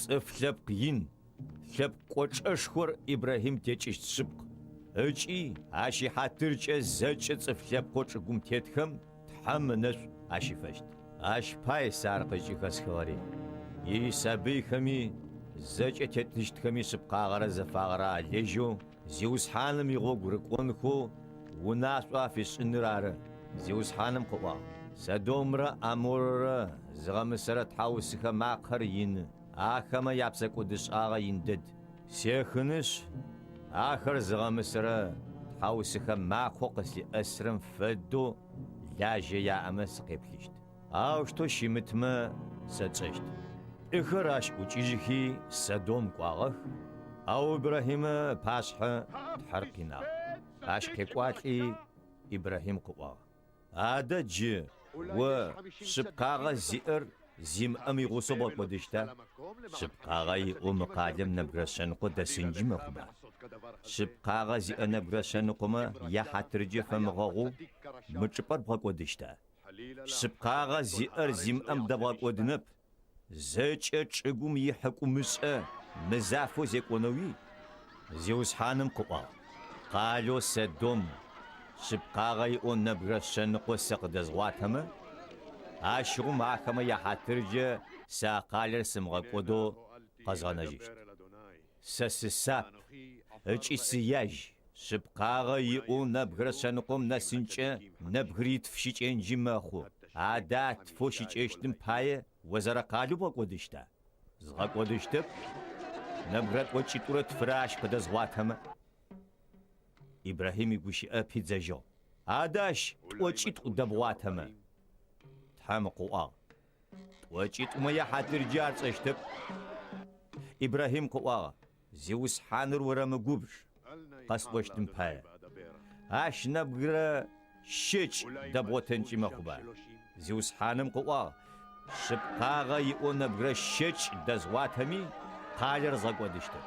Цӏыф лъэпкъ ин, лъэпкъ кӏочӏэшхор Ибрахим текӏыщт шъыпкъ. Ыкӏи ащ ихьатыркӏэ зэкӏэ цӏыф лъэпкъо чӏыгум тетхэм тхьэм ынэшӏу ащыфэщт. Ащ пай Сарэ къыкӏи хэсхыгъэри. Исабыйхэми зэкӏэ тетыщтхэми шъыпкъагъэрэ зэфагъэрэ алэжьэу Зиусхьаным игъогу рыкӏонхэу унашӏо афишӏыныр ары. Зиусхьаным къыӏуагъ. Содомрэ Аморрэ зыгъэмысэрэ тхьаусыхэ макъхэр ины. Ахэмэ япсэкӏодышӏагъэ ин дэд. Сехыныш ахэр зыгъэмысэрэ тхьаусыхэ макъоу къызлиӏэсырэм фэдэу лажьэ яӏэмэ сыкъеплъыщт. Ау штэ щимытмэ сэчӏэщт. Ыхэр ащ ӏукӏыжьхи Содом кӏуагъэх. Ау Ибрахимэ пашъхьэ тхьэр къинагъ. Ащ къекӏуалӏи Ибрахим къыӏуагъ. Адэ джы о шъыпкъагъэ зиӏэр зимыӏэм игъусэу бгъэкӏодыщта? Шъыпкъагъэ иӏэу мы къалэм нэбгырэ шъэныкъо дэсынджи мэхъуба. Шъыпкъагъэ зиӏэ нэбгырэ шъэныкъомэ яхьатырыкӏэ фэмыгъэгъу мы чӏыпӏэр бгъэкӏодыщта? Шъыпкъагъэ зиӏэр зимыӏэм дэбгъэкӏодынэп. Зэкӏэ чӏыгум ихьыкӏумышӏэ мызафэу зекӏонэуи. Зиусхьаным къыӏуагъ. Къалэу Содом шъыпкъагъэ иӏэу нэбгырэ шъэныкъо сэ къыдэзгъуатэмэ, ащыгъум ахэмэ яхьатыркӏэ сэ къалэр сымыгъэкӏодэу къэзгъэнэжьыщт. Сэ сысап ыкӏи сыяжь. Шъыпкъагъэ иӏэу нэбгырэ шъэныкъом нэсынкӏэ нэбгыр итф щыкӏэнджи мэхъу. Адэ тфэу щыкӏэщтым пае озэрэ къалэу бгъэкӏодыщта? Згъэкӏодыщтэп. Нэбгырэ тӏокӏитӏурэ тфырэ ащ къыдэзгъуатэмэ. Ибрахим игущыӏэ пидзэжьыгъ. Адащ тӏокӏитӏу дэбгъуатэмэ. Тхьэм къыӏуагъ. Тӏокӏитӏумэ яхьатыркӏэ арцӏэщтэп. Ибрахим къыӏуагъ. Зиусхьаныр уэрэмыгубж. Къэсӏощтым пае. Ащ нэбгырэ щэкӏ дэбгъотэнкӏи мэхъуба. Зиусхьаным къыӏуагъ. Шъыпкъагъэ иӏэу нэбгырэ щэкӏ дэзгъуатэми къалэр згъэкӏодыщтэп.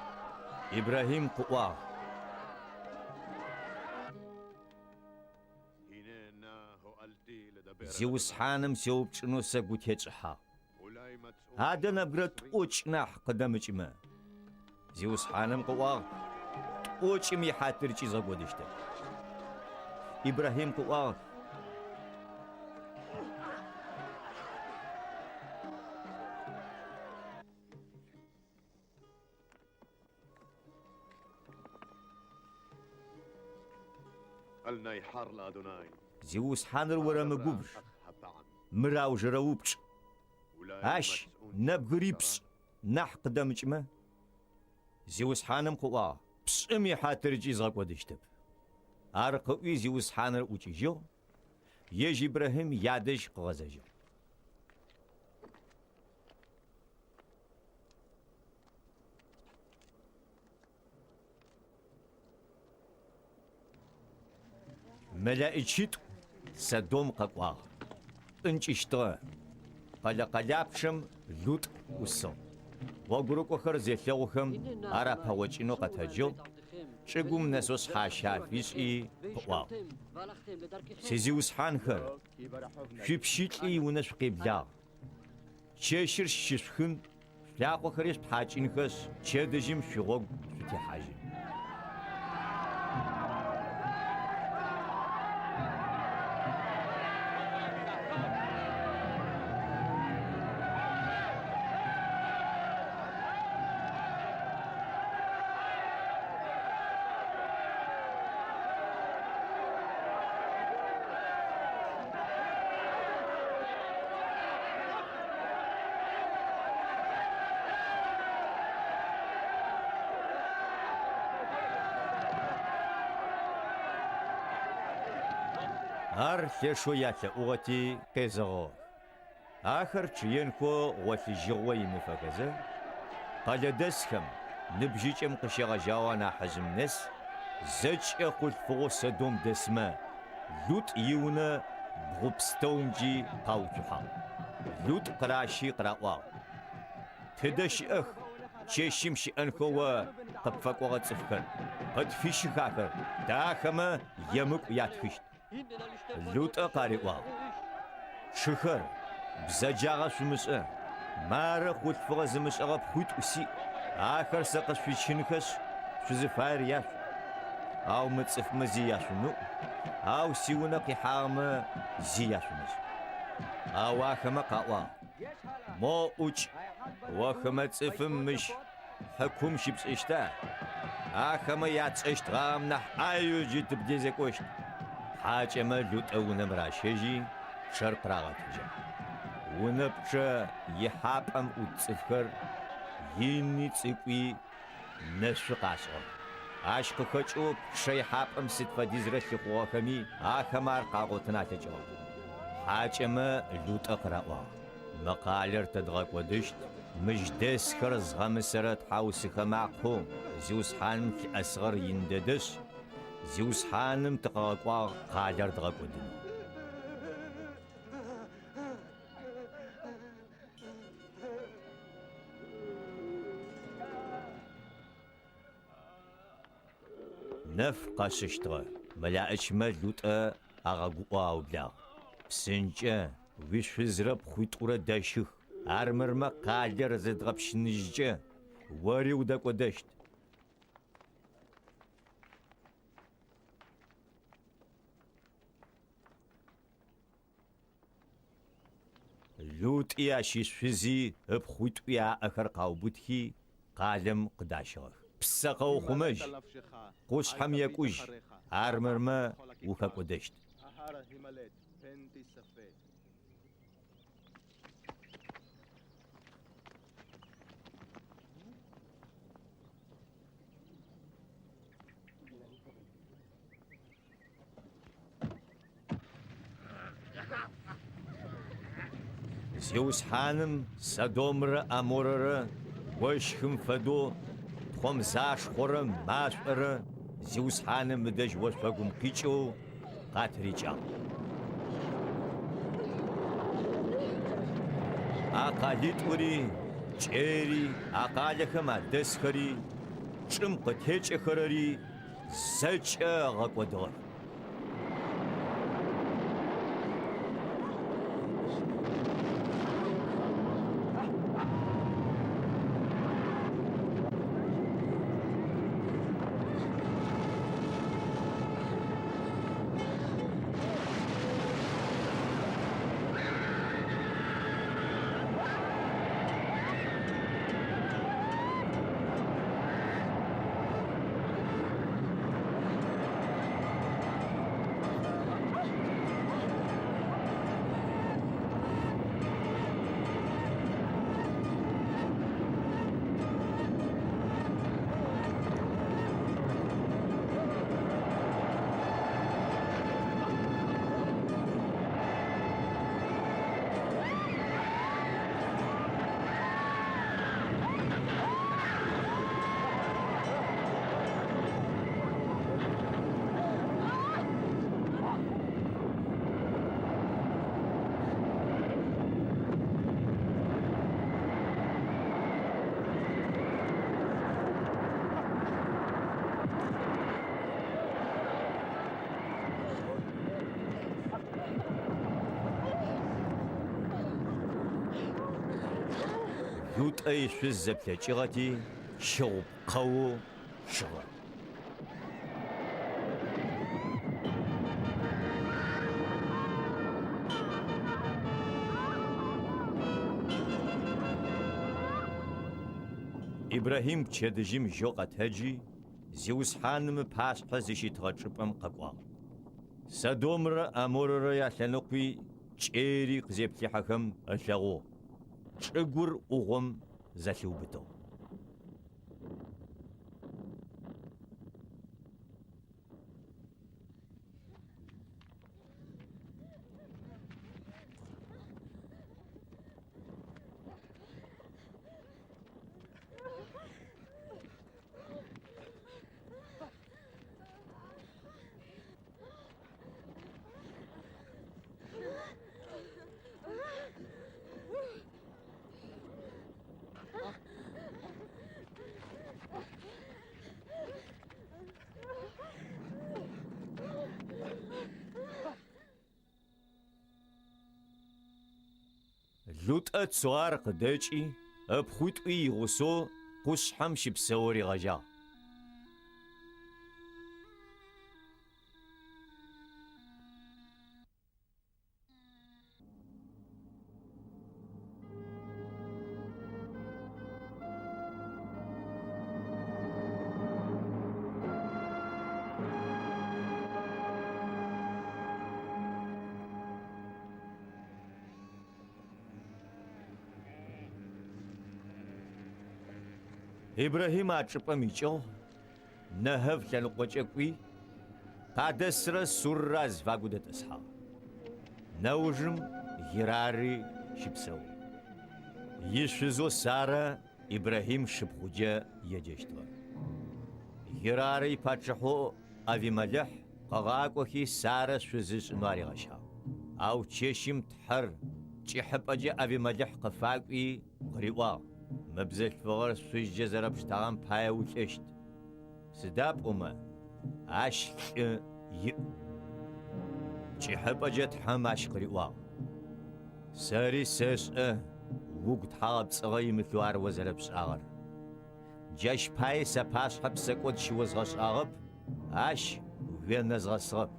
Ибрахим къыӏуагъ. Зиусхьаным сеупчӏынэу сэ гу текӏыхьагъ. Адэ нэбгырэ тӏокӏ нахь къыдэмыкӏмэ. Зиусхьаным къыӏуагъ. Тӏокӏым ихьатыркӏи згъэкӏодыщтэп. Ибрахим къыӏуагъ. Зиусхьаныр уэрэмыгубж. Мыр аужрэ упчӏ. Ащ нэбгыр ипшӏ нахь къыдэмыкӏмэ. Зиусхьаным къыӏуагъ. Пшӏым ихьатыркӏи згъэкӏодыщтэп. Ар къыӏуи Зиусхьаныр ӏукӏыжьыгъ. Ежь Ибрахим ядэжь къыгъэзэжьыгъ. Мэлэӏыкӏитӏу Содом къэкӏуагъ. Пӏынкӏыщтыгъэ. Къэлэ-къэлапшэм Лут ӏусыгъ. Гъуэгурыкӏохэр зелъэгъухэм ар апэгъокӏынэу къэтэджыгъ. Чӏыгум нэсэу шъхьаща фишӏи къыӏуагъ. Сизиусхьанхэр, шъуипщылӏи иунэ шъукъеблагъ. Чэщыр щышхын, шъулъакъохэри шъутхьакӏынхэш чэдыжьым шъуигъогу шъутехьажьы. ар лъэшэу ялъэӏугъэти къезэгъыгъэх. Ахэр чъыенхо гъолъыжьыгъо имыфэхэзэ къэлэдэсхэм ныбжьыкӏэм къыщегъэжьагъэ нахьыжъым нэс зэкӏэ хъулъфыгъо Содом дэсмэ Лут иунэ бгъупстэумкӏи къаутухьагъ. Лут къыращи къыраӏуагъ: тыдэ щыӏэх чэщым щыӏэнхэо къыпфэкӏуэгъэ цӏыфхэр, къытфищых ахэр, дахэмэ емыкӏу ятхыщт. Лутӏэ къариӏуагъ: шыхэр бзэджагъэ шъумышӏэ, марэ хъулъфыгъэ зымышӏэгъэ пхъуитӏу сиӏ. Ахэр сэ къысшъуичъынхэщ, шъузыфаер яшъу. Ау мы цӏыфмэ зи яшъумыӏу, ау сиунэ къихьагъэмэ зи яшъумышӏ. Ау ахэмэ къаӏуагъ: мо ӏукӏ, охэмэ цӏыфым мыщ хьыкум щипшӏыщта. Ахэмэ ятшӏэщтыгъагъэм нахь ӏаеу джы тыбдей зекӏощт. Хьакӏэмэ Лутӏэ унэм ращэжьи пчъэр къырагъэтэджэ. Унэ пчъэ ихьапӏэм ӏут цӏыфхэр ини цӏыкӏуи нэшъу къашӏыгъ. Ащ къыхэкӏыу пчъэ ихьапӏэм сыд фэдизрэ лъыхъугъэхэми ахэмэ ар къагъотын алъэкӏыгъ. Хьакӏэмэ Лутӏэ къыраӏуагъ: мы къалэр тэ дгъэкӏодыщт, мыждэсхэр згъэмысэрэ тхьаусыхэ макъу, зиусхьаным лъыӏэсыгъэр ин дэдэщ, зиусхьаным тыкъэгъэкӏуагъ къалэр дгъэкӏодын. Нэф къэщыщтыгъэ мэлаӏэчмэ Лутӏэ агъэгуӏо аублагъ: псынкӏэ уишъузрэ пхъуитӏурэ дэщых. Армырмэ къалэр зэдгъэпщыныжькӏэ ори удэкӏодэщт. Лутӏи ащишъузи ыпхъуитӏуи аӏэхэр къаубытхи къалэм къыдащыгъэх. Псэ къэухъумэжь, къушъхьэм екӏужь, армырмэ ухэкӏодэщт. Зиусхьаным Содомрэ Аморрэ ощхым фэдэу тхъомзашхорэ машӏорэ зиусхьаным мыдэжь ошъогум къикӏэу къатырикӏагъ. Акъалитӏури кӏери, акъалэхэм адэсхэри, чӏым къытекӏэхэрэри зэкӏэ гъэкӏодыгъэх. Лутӏэ ишъуз зэплъэкӏыгъэти щыгъупкъэу щыгъэ. Ибрахим пчэдыжьым жьэу къэтэджи зиусхьаным пашъхьэ зыщитыгъэ чӏыпӏэм къэкӏуагъ. Содомрэ Аморрэ ялъэныкъуи кӏери къызеплъыхьэхэм ылъэгъугъ. Чӏыгур ӏугъом зэлъыубытэу. لوتأت صغار قداجي أبخوت إي غصو قش حمش بسوري غجا إبراهيم أتشبه ميشو نهف لنقوشكوي قادسر سراز فاقودة أصحاب نوجم هيراري شبسو يشزو سارة إبراهيم شبخوجة يجشتوا هيراري باتشحو أبي ملح قغاقوكي سارة شزش ناري غشا أو تشيشم تحر تشيحب أجي أبي ملح قفاقوي قريوا مبزل فغر سويش جزرة بشتغان بايا وششت سداب أما عشق تشيحب أجت حماش قريوا ساري سيسأ وقت حاب صغي مثوار وزر بشاغر جاش باي سباش حب سكوت شوز غش أغب عش وين نزغصغب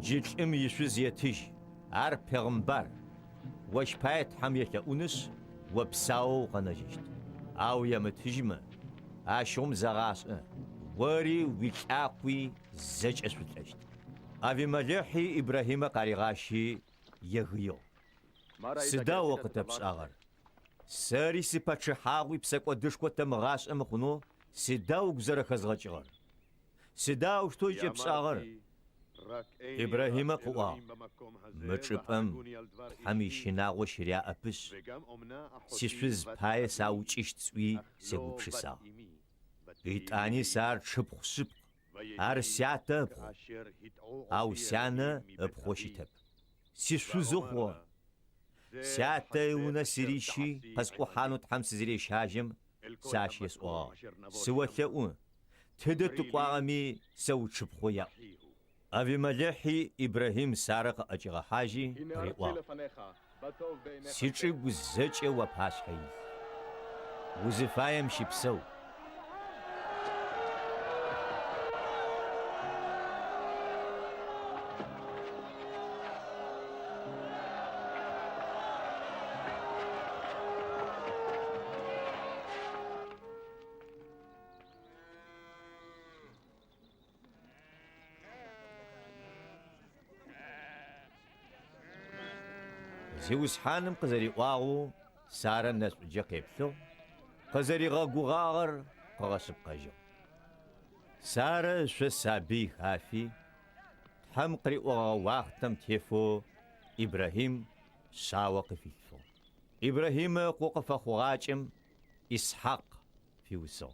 جيت يشوز يتيش عر پیغمبر وش باي تحم يكا أونس وبساو غنجشت أو يمتجمة أشوم زغاس وري ويكاقوي زج أسوتلشت أبي مليحي إبراهيم قاريغاشي يغيو سدا وقت بساغر ساري سيباتش حاوي بساكو دشكو تمغاس أمخنو سدا وغزر خزغجغر سدا وشتوي بساغر إبراهيم قوا متشبم حميشنا وشريا أبس سيسوز باي ساوچيشت سوي سيغوبشسا إتاني سار شبخ سبق أر سياتا بخو أو سيانا بخوشتب سيسوزو خو سياتا يونا سيريشي قسقو حانو تحمس زريش هاجم ساش يسوا سوثاون تدت قواغمي سو شبخويا أبي مليحي إبراهيم سارق أجغا حاجي ريوا سيتشي وزجي وباش حي وزفايم شبسو زيوس حانم قزري واغو سارة الناس بجا قيبثو قزري غاقو غاغر قغسب قجو سارة شو سابي خافي تحم قري واغتم تيفو إبراهيم شاوق فيفو إبراهيم قوقف خواجم إسحاق في وسو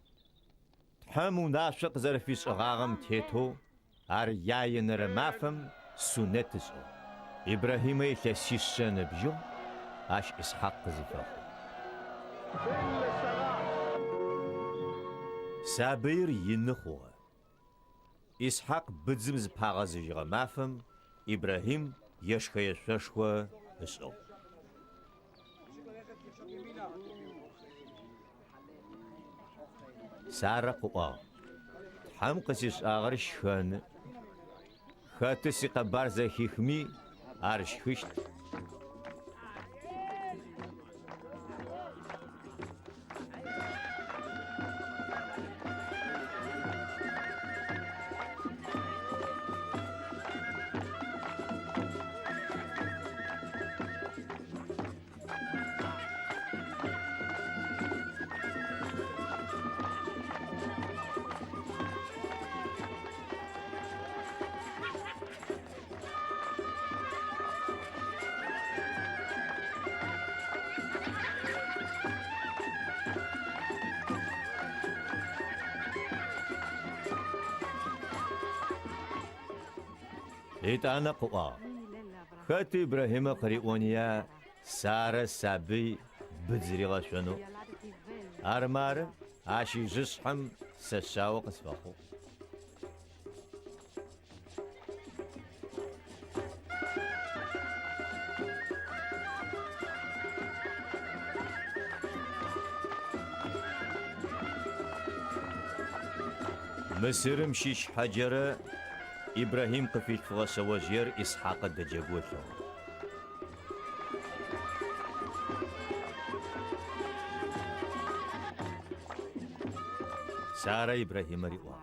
تحم ناشق زرفي شغاغم تيتو أرياين رمافم سنتسو إبراهيم يتسيسن بجو عش إسحاق زفاق سابير ينخوه إسحاق بدزمز باغز جغمافم إبراهيم يشخي يشخوه اسو سارة قواه تحم قسيس آغر شخان خاتسي قبار زي خيخمي عرش خشت إيتانا قوا خات إبراهيم قريونيا سارة سابي بزري غشنو أرمار عاشي جسحم سشاو قسفاخو مسرم شيش حجرة إبراهيم قفيت فغس وزير إسحاق الدجاجوثو سارة إبراهيم ريوا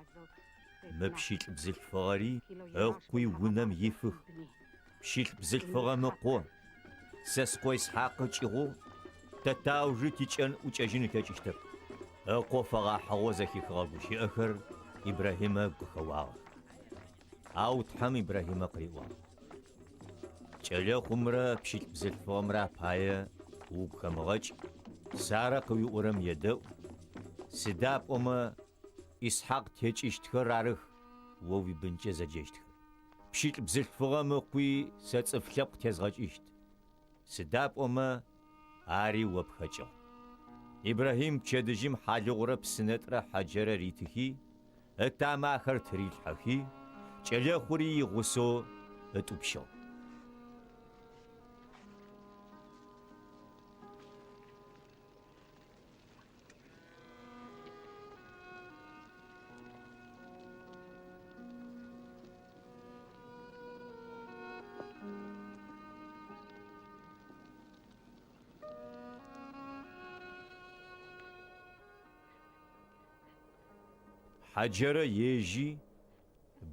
مبشيت بزل فغاري أقوي ونم يفخ بشيت بزل فغا مقوى سسقو إسحاق تشيغو تتاوجي تيجان وتجاجين تاجيشتر أقوى فغا حوزكي خغابوشي أخر إبراهيم قخواغ أو تحم إبراهيم قريوا تشالي خمرة بشيت بزل فغمرة بايا وكمغج سارة قوي أورم يدو سداب أما إسحاق تيج إشتخر عرخ ووي بنجة زجيشتخر بشيت بزل فغم قوي ستسفلق تيزغج إشت سداب أما عاري وبخجو إبراهيم تشدجيم حاجة غرب سنترا حجرة ريتخي التام آخر تريل حخي تشالي خوري غسو اتوبشو حجرة يجي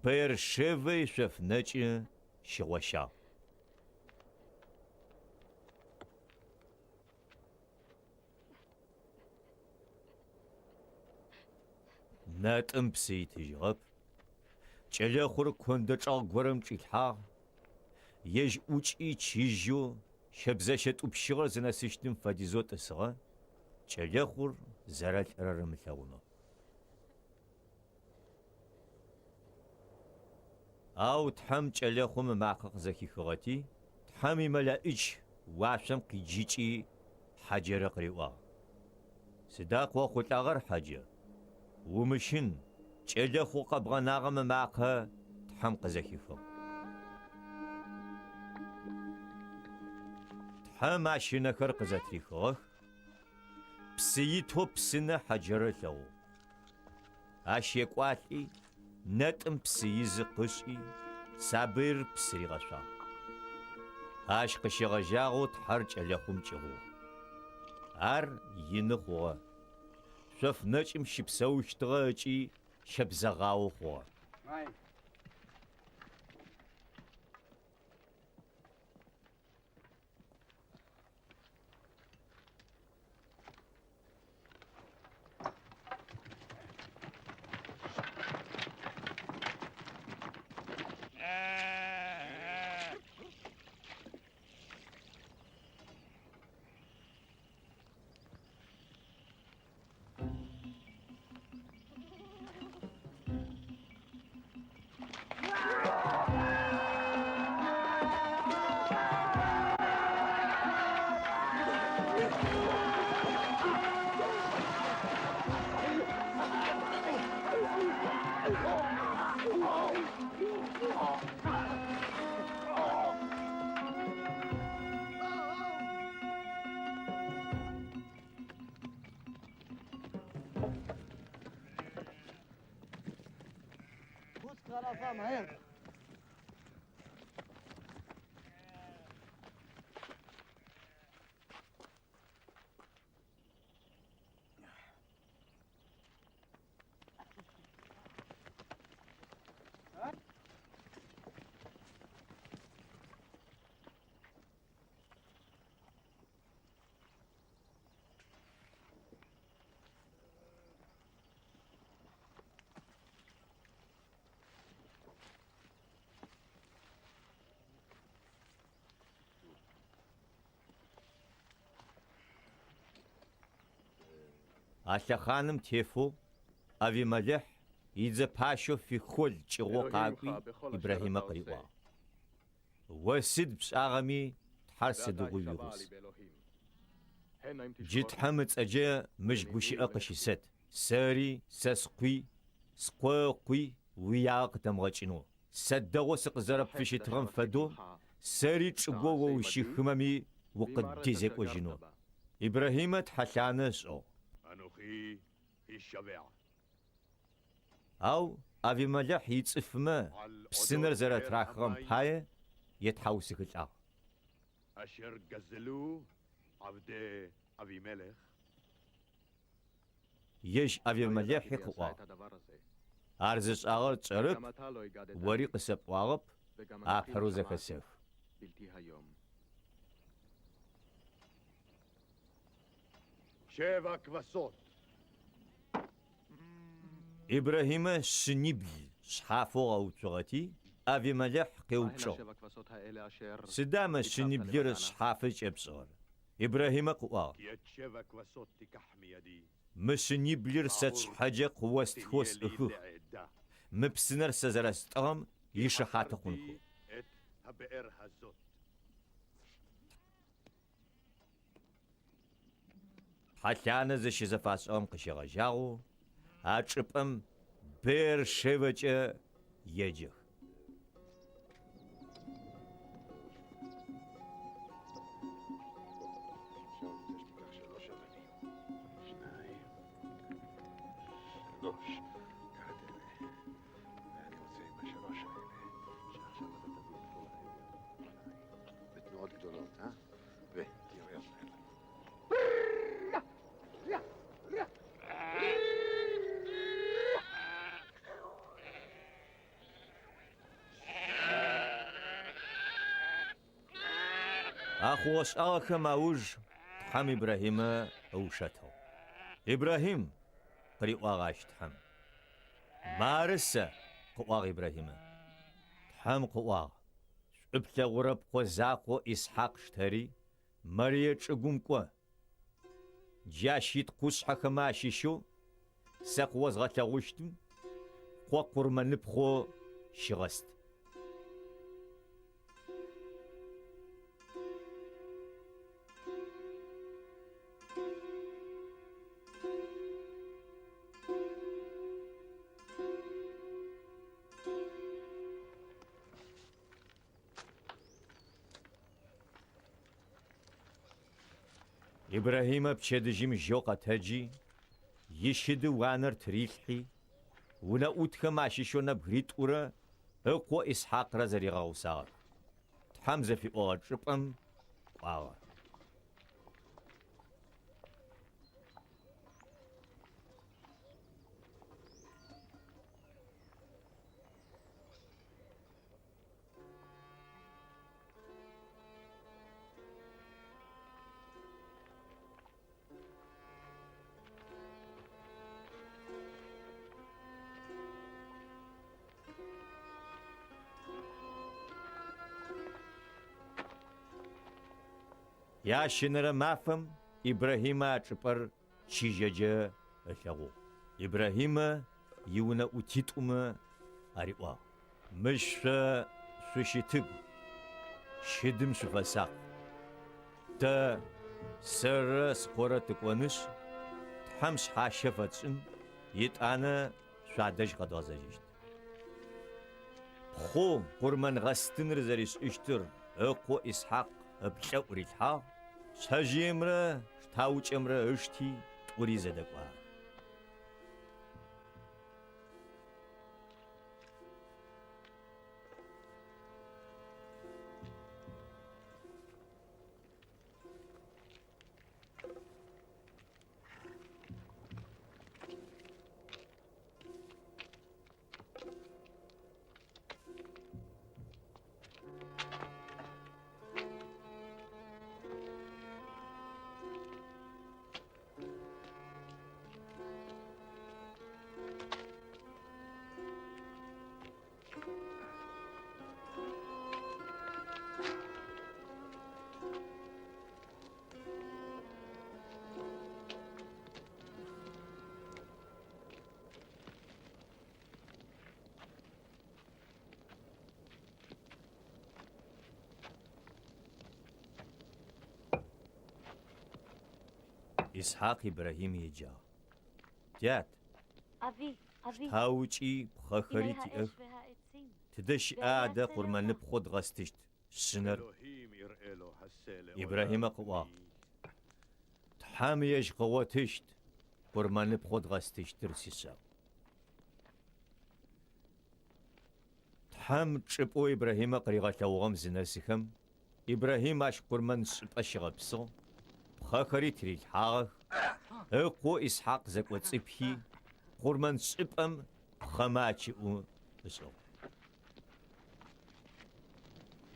بير شفي شفناج شوشا ناتم بسيت جغب تشالي خور كوندج غورم تشيلها يج اوچي تشيجو شبزاشت وبشغر زناسيشتم فاديزوت اسغا تشالي خور زرال ررم ثاونو أو تحم تشاليخم معقق زكي خغتي تحمي ملائج وعشم قيجيجي حجر قريوا صداق وخوت أغر حاجة ومشن تشاليخو قبغا ناغم معقها تحم قزكي خغ تحم عشنا خر قزتري خغ بسيتو بسنة حجر لو عشيكواتي نتم بسيز قشي صابر بسري غشا عاش قشي غجاغو تحرج عليكم تشغو ار ينخوا شوف نجم شبسو اشتغاجي شبزغاو خوا أشخانم تيفو أبي ملح إذا باشو في خل تشغو قاقي إبراهيم قريوا وسد بساغمي تحرس دغو يغوس جيت حمد أجا مجبوشي أقشي ست ساري سسقوي سقوي وياق تمغجنو سدغو سقزرب فيشي تغم فدو ساري تشغو وشي خمامي وقد زيك وجنو إبراهيم تحلانس أو أنوخي الشبع أو أفيملح يتصفما بسنر زرت راخم باي يتحوسك الأغ אשר גזלו עבדי אבימלך, يش أفيملح يقوى أرزش أغر تشرب وري قسب واغب أبحروز كسف בלתי היום. 7 כבשות, إبراهيم سنيبل شحافو أو تغتي أفيملح מהן قيوتشو 7 כבשות האלה אשר سدام سنيبلر شحافج إبصار إبراهيم قوى כי את 7 כבשות תיקח מידי, مسنيبلر ستش حاجة قوست خوس ותביא أخوخ לי לעדה, مبسنر سزرستغم يشحات خنخو את הבאר הזאת. حتى زش زفاس قشغجاغو أتشبم بير شيفج يجخ בתנועות גדולות, ותראה. أخوش أخم أوج حم إبراهيم أوشته إبراهيم قريء واغاش تحم مارسة قواغ إبراهيم تحم قواغ ابتلا غرب قوزاق وإسحاق شتري مريج أقومكوا جاشيت قوس حكما شيشو ساقوز غتا غشتم قوا قرما نبخو شغست إبراهيم بشدجيم جوقة تجي يشد وانر تريلحي ولا أتكم عشيشونا بغريت أورا أقوى إسحاق رزري غوصار تحمزة في أوغاد شبم واغا يا شنر مافم إبراهيم أتشبر شيجاجا أشاغو إبراهيم يونا أتيتوما أريوا مش سوشيتب شدم سفاساق تا سر سقورة تكونش تحمس حاشفتسن يتانا شعدش قدازجشت خو قرمان غستن رزاريس اشتر أقو إسحاق أبشأ وريتها سجيمرا شتاوش امرا اشتي وريزة دقوا إسحاق إبراهيم يجا جات أبي هاوچي بخخريتي أف تدش آده قرمان نبخد غستشت سنر אלוהים יראה לו הסלע. إبراهيم قوا تحاميش قواتشت قرمان نبخد غستشت ترسيسا Тхьэм чӏыпӏэу Ибрахимэ къригъэлъэгъугъэм зынэсыхэм Ибрахим ащ къурмэн шӏыпӏэ щыгъэпсыгъ, пхъэхэри трилъхьагъэх, ыкъо Исхьакъ зэкӏоцӏыпхи къурмэн шӏыпӏэм пхъэмэ ачыӏэу ышӏыгъ.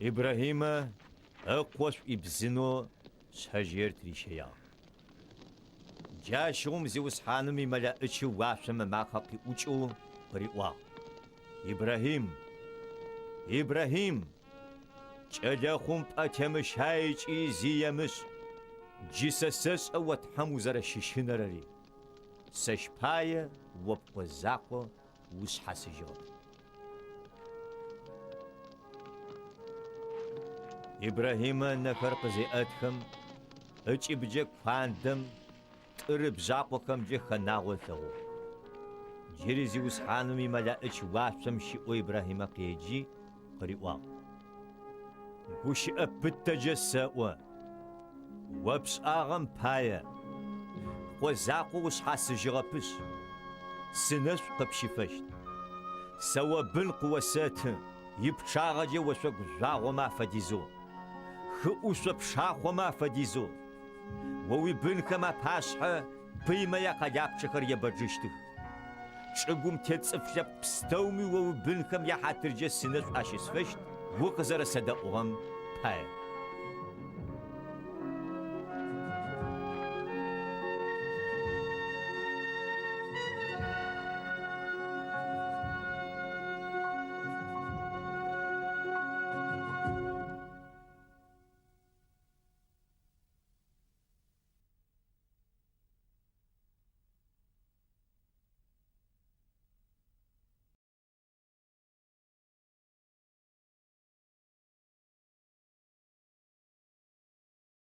Ибрахимэ ыкъо шӏуибзынэу шъхьэжъыер трищэягъ. Джащыгъум зиусхьаным имэлъэӏыкӏы уашъомэ макъэ къиӏукӏэу къыриӏуагъ: Ибрахим! Ибрахим! Кӏэлэхъумпӏэ темыщаикӏи зи емышӏ. Джысэсэшӏэ о Тхьэм узэрэщыщынэрэри. Сэшпае опкъо закъо ушъхьасыжьыгъэп. Ибрахимэ нэхэр къызеӏэтхэм ыкӏыбджэ куандэм тӏыры бжьакъохэмкӏэ хэнагъо лъэгъугъ. Джыри зиусхьаным имэлъэӏыкӏ уашъом щыӏэу Ибрахимэ къеджи къыриӏуагъ: Гущыӏэ пытэкӏэ сэӏо. О пшӏагъэм пае къо закъо ушъхьасыжьыгъэпышъ. Сынэшӏу къыпщыфэщт. Сэ о бын къыосэты, ипчъагъэкӏэ ошъогу жъуагъомэ афэдизэу, хыӏушъо пшахъомэ афэдизэу. О уибынхэм апашъхьэ пыймэ якъэлапчъэхэр ебэджыщтых. Чӏыгум тецӏыф лъэпкъ пстэуми о уибынхэм яхьатыркӏэ сынэшӏу ащысфэщт, о къызэрэсэдэӏугъэм пае.